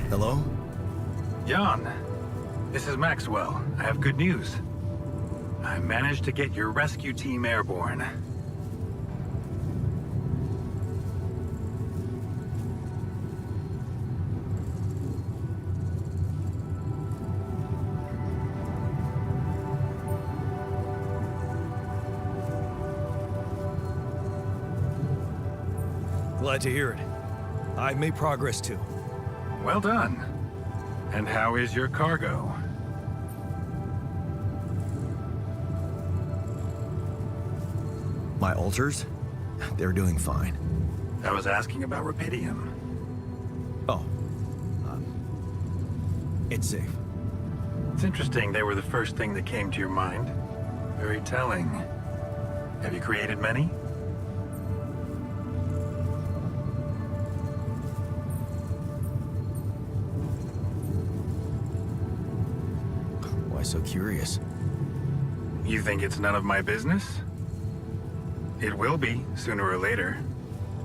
[SPEAKER 2] Hello?
[SPEAKER 7] Jan, this is Maxwell. I have good news. I managed to get your rescue team airborne.
[SPEAKER 6] Glad to hear it. I've made progress too.
[SPEAKER 7] Well done. And how is your cargo?
[SPEAKER 2] My alters? They're doing fine.
[SPEAKER 7] I was asking about Rapidium.
[SPEAKER 2] Oh. It's safe.
[SPEAKER 7] It's interesting they were the first thing that came to your mind. Very telling. Have you created many?
[SPEAKER 2] Why so curious?
[SPEAKER 7] You think it's none of my business? It will be, sooner or later.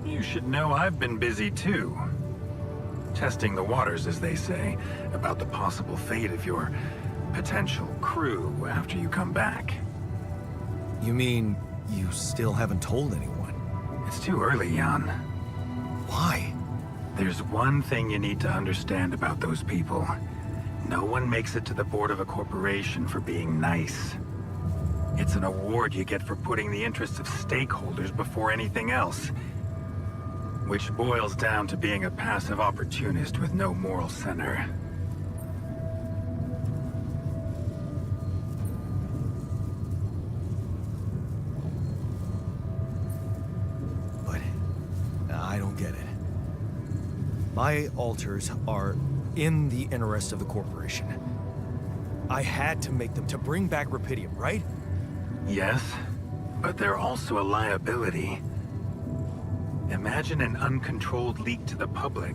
[SPEAKER 7] You should know I've been busy too. Testing the waters, as they say, about the possible fate of your potential crew after you come back.
[SPEAKER 2] You mean you still haven't told anyone?
[SPEAKER 7] It's too early, Jan.
[SPEAKER 2] Why?
[SPEAKER 7] There's one thing you need to understand about those people. No one makes it to the board of a corporation for being nice. It's an award you get for putting the interests of stakeholders before anything else. Which boils down to being a passive opportunist with no moral center.
[SPEAKER 2] But I don't get it. My alters are in the interest of the corporation. I had to make them to bring back Rapidium, right?
[SPEAKER 7] Yes, but they're also a liability. Imagine an uncontrolled leak to the public,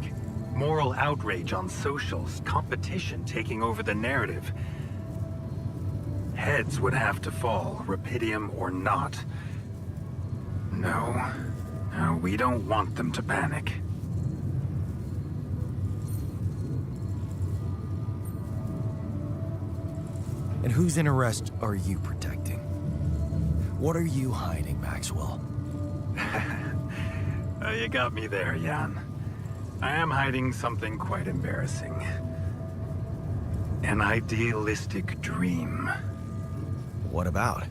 [SPEAKER 7] moral outrage on socials, competition taking over the narrative. Heads would have to fall, Rapidium or not. No, we don't want them to panic.
[SPEAKER 2] And whose interest are you protecting? What are you hiding, Maxwell?
[SPEAKER 7] You got me there, Jan. I am hiding something quite embarrassing. An idealistic dream.
[SPEAKER 2] What about?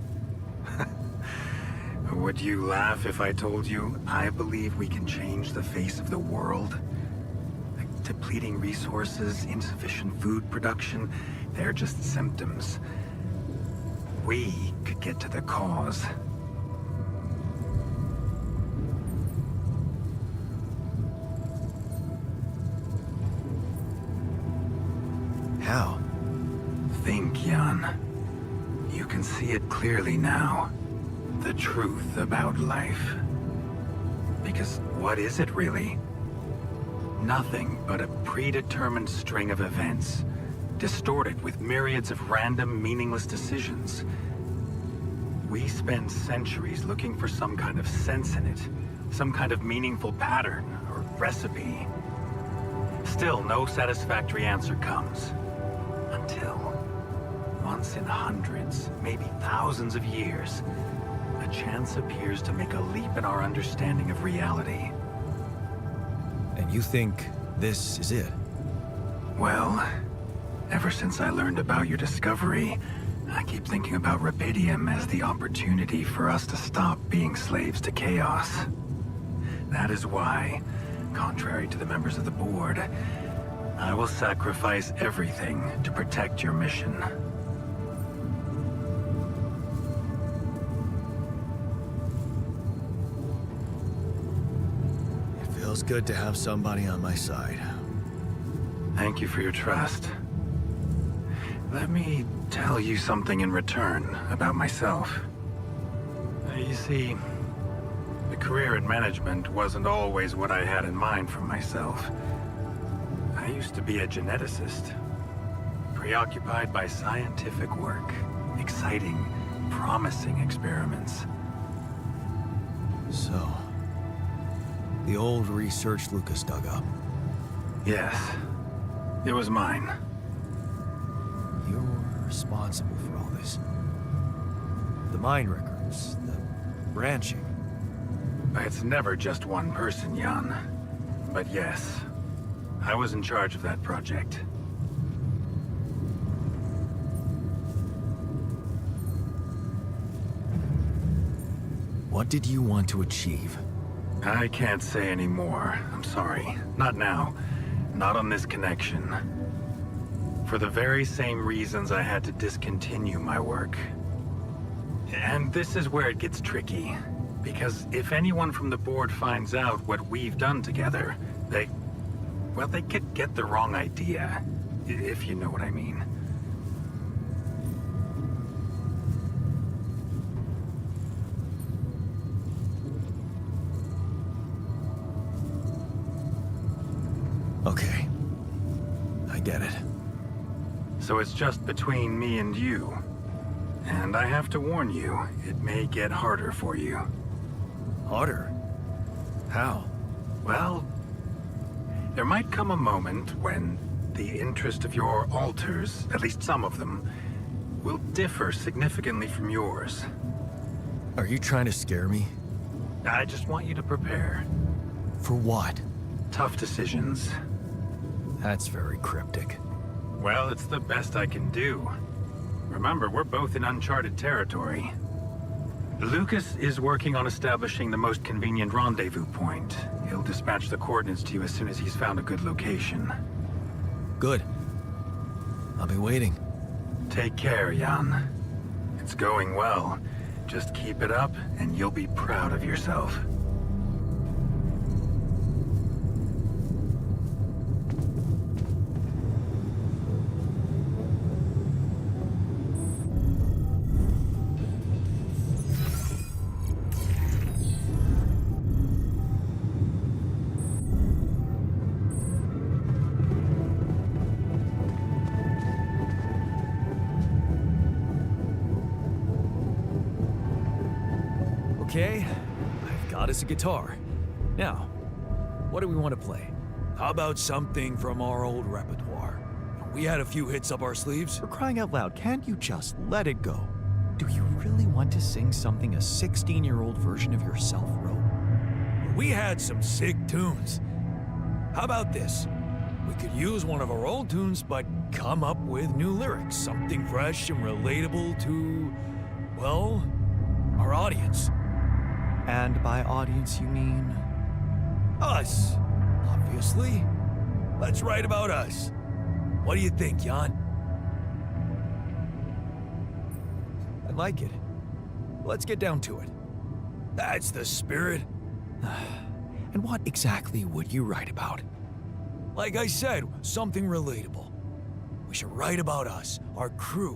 [SPEAKER 7] Would you laugh if I told you I believe we can change the face of the world? Like depleting resources, insufficient food production, they're just symptoms. We could get to the cause.
[SPEAKER 2] How?
[SPEAKER 7] Think, Jan. You can see it clearly now. The truth about life. Because what is it really? Nothing but a predetermined string of events, distorted with myriads of random, meaningless decisions. We spend centuries looking for some kind of sense in it, some kind of meaningful pattern or recipe. Still, no satisfactory answer comes. Until, once in hundreds, maybe thousands of years, a chance appears to make a leap in our understanding of reality.
[SPEAKER 2] And you think this is it?
[SPEAKER 7] Well, ever since I learned about your discovery, I keep thinking about Rapidium as the opportunity for us to stop being slaves to chaos. That is why, contrary to the members of the board, I will sacrifice everything to protect your mission.
[SPEAKER 2] It feels good to have somebody on my side.
[SPEAKER 7] Thank you for your trust. Let me tell you something in return about myself. You see, the career in management wasn't always what I had in mind for myself. I used to be a geneticist, preoccupied by scientific work, exciting, promising experiments.
[SPEAKER 3] So, the old research Lucas dug up.
[SPEAKER 7] Yes, it was mine.
[SPEAKER 3] You're responsible for all this. The mine records, the branching.
[SPEAKER 7] It's never just one person, Jan. But yes, I was in charge of that project.
[SPEAKER 3] What did you want to achieve?
[SPEAKER 7] I can't say any more. I'm sorry. Not now. Not on this connection. For the very same reasons I had to discontinue my work. And this is where it gets tricky. Because if anyone from the board finds out what we've done together, they could get the wrong idea. If you know what I mean.
[SPEAKER 3] Okay. I get it.
[SPEAKER 7] So it's just between me and you. And I have to warn you, it may get harder for you.
[SPEAKER 3] Harder? How?
[SPEAKER 7] Well, there might come a moment when the interest of your alters, at least some of them, will differ significantly from yours.
[SPEAKER 3] Are you trying to scare me?
[SPEAKER 7] I just want you to prepare.
[SPEAKER 3] For what?
[SPEAKER 7] Tough decisions.
[SPEAKER 3] That's very cryptic.
[SPEAKER 7] Well, it's the best I can do. Remember, we're both in uncharted territory. Lucas is working on establishing the most convenient rendezvous point. He'll dispatch the coordinates to you as soon as he's found a good location.
[SPEAKER 3] Good. I'll be waiting.
[SPEAKER 7] Take care, Jan. It's going well. Just keep it up, and you'll be proud of yourself.
[SPEAKER 3] Okay, I've got us a guitar. Now, what do we want to play?
[SPEAKER 6] How about something from our old repertoire? We had a few hits up our sleeves.
[SPEAKER 2] For crying out loud, can't you just let it go? Do you really want to sing something a 16-year-old version of yourself wrote?
[SPEAKER 6] We had some sick tunes. How about this? We could use one of our old tunes, but come up with new lyrics. Something fresh and relatable to, well, our audience.
[SPEAKER 2] And by audience, you mean?
[SPEAKER 6] Us, obviously. Let's write about us. What do you think, Jan?
[SPEAKER 2] I like it. Let's get down to it.
[SPEAKER 6] That's the spirit.
[SPEAKER 2] And what exactly would you write about?
[SPEAKER 6] Like I said, something relatable. We should write about us, our crew.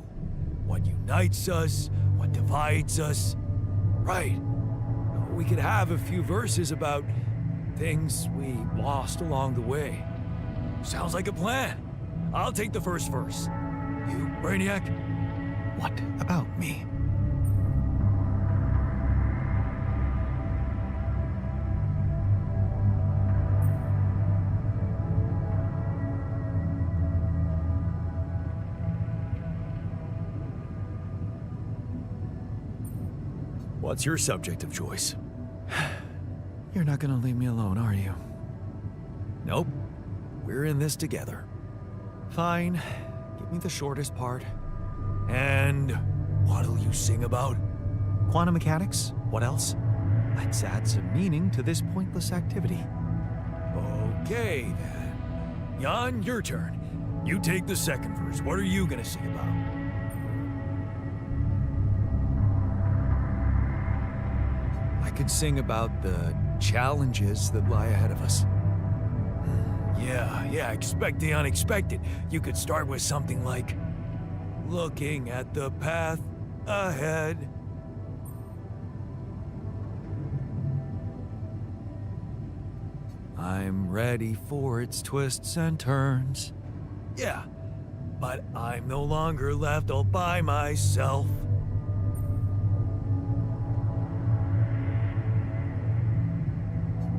[SPEAKER 6] What unites us, what divides us. Right. We could have a few verses about things we lost along the way. Sounds like a plan. I'll take the first verse. You, Brainiac?
[SPEAKER 2] What about me?
[SPEAKER 6] What's your subject of choice?
[SPEAKER 2] You're not gonna leave me alone, are you?
[SPEAKER 6] Nope. We're in this together.
[SPEAKER 2] Fine. Give me the shortest part.
[SPEAKER 6] And what'll you sing about?
[SPEAKER 2] Quantum mechanics? What else? Let's add some meaning to this pointless activity.
[SPEAKER 6] Okay, then. Jan, your turn. You take the second verse. What are you gonna sing about?
[SPEAKER 2] I could sing about the challenges that lie ahead of us.
[SPEAKER 6] Yeah, expect the unexpected. You could start with something like, looking at the path ahead.
[SPEAKER 2] I'm ready for its twists and turns.
[SPEAKER 6] Yeah, but I'm no longer left all by myself.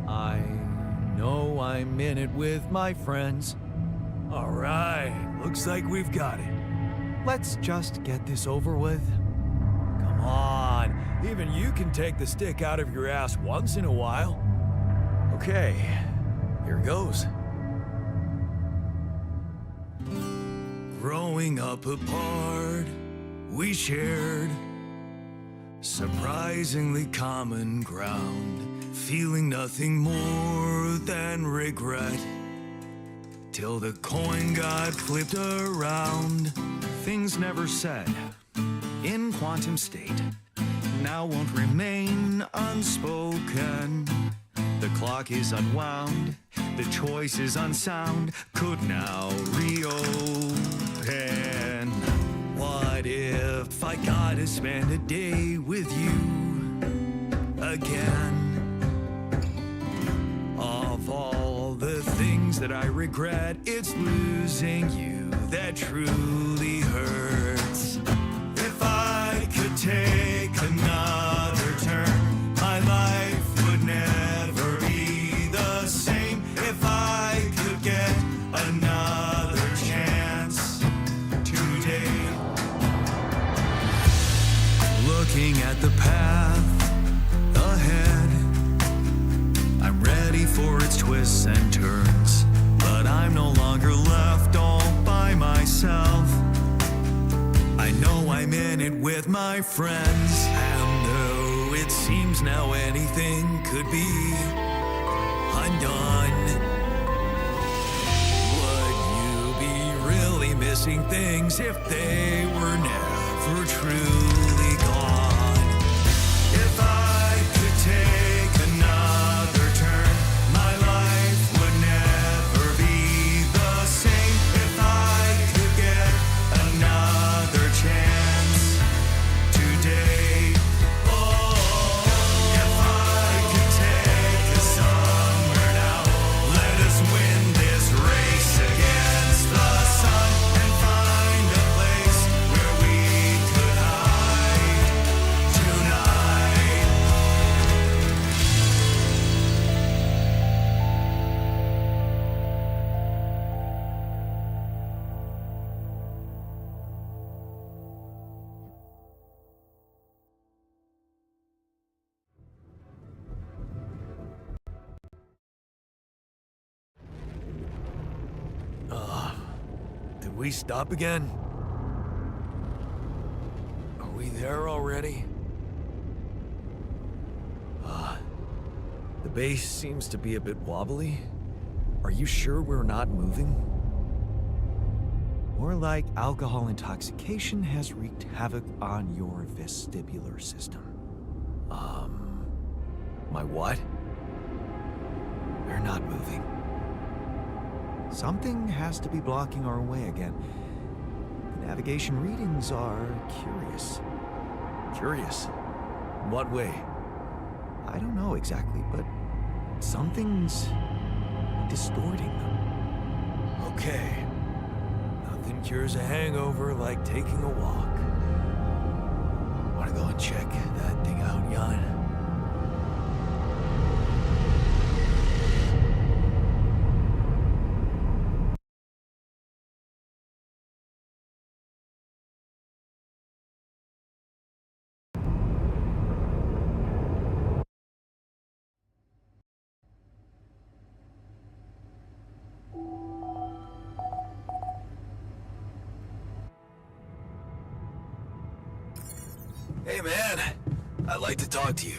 [SPEAKER 2] I know I'm in it with my friends.
[SPEAKER 6] All right, looks like we've got it.
[SPEAKER 2] Let's just get this over with.
[SPEAKER 6] Come on, even you can take the stick out of your ass once in a while. Okay, here goes. Growing up apart, we shared surprisingly common ground, feeling nothing more than regret. Till the coin got flipped around.
[SPEAKER 2] Things never said in quantum state now won't remain unspoken. The clock is unwound, the choice is unsound, could now reopen.
[SPEAKER 6] What if I gotta spend a day with you again? Of all the things that I regret, it's losing you that truly hurts. If I could take another turn, my life would never be the same. If I could get another chance today. Looking at the path ahead, I'm ready for its twists and turns, but I'm no longer left all by myself. I know I'm in it with my friends, and though it seems now anything could be undone, would you be really missing things if they were never truly gone? If I could take another turn, my life would never be the same. If I could get another chance today, oh, if I could take us somewhere now, let us win this race against the sun and find a place where we could hide tonight. Did we stop again? Are we there already? The base seems to be a bit wobbly. Are you sure we're not moving?
[SPEAKER 2] More like alcohol intoxication has wreaked havoc on your vestibular system.
[SPEAKER 6] My what?
[SPEAKER 2] We're not moving. Something has to be blocking our way again. The navigation readings are curious.
[SPEAKER 6] Curious. In what way?
[SPEAKER 2] I don't know exactly, but something's distorting them.
[SPEAKER 6] Okay. Nothing cures a hangover like taking a walk. Wanna go and check that thing out, Jan? Hey man, I'd like to talk to you.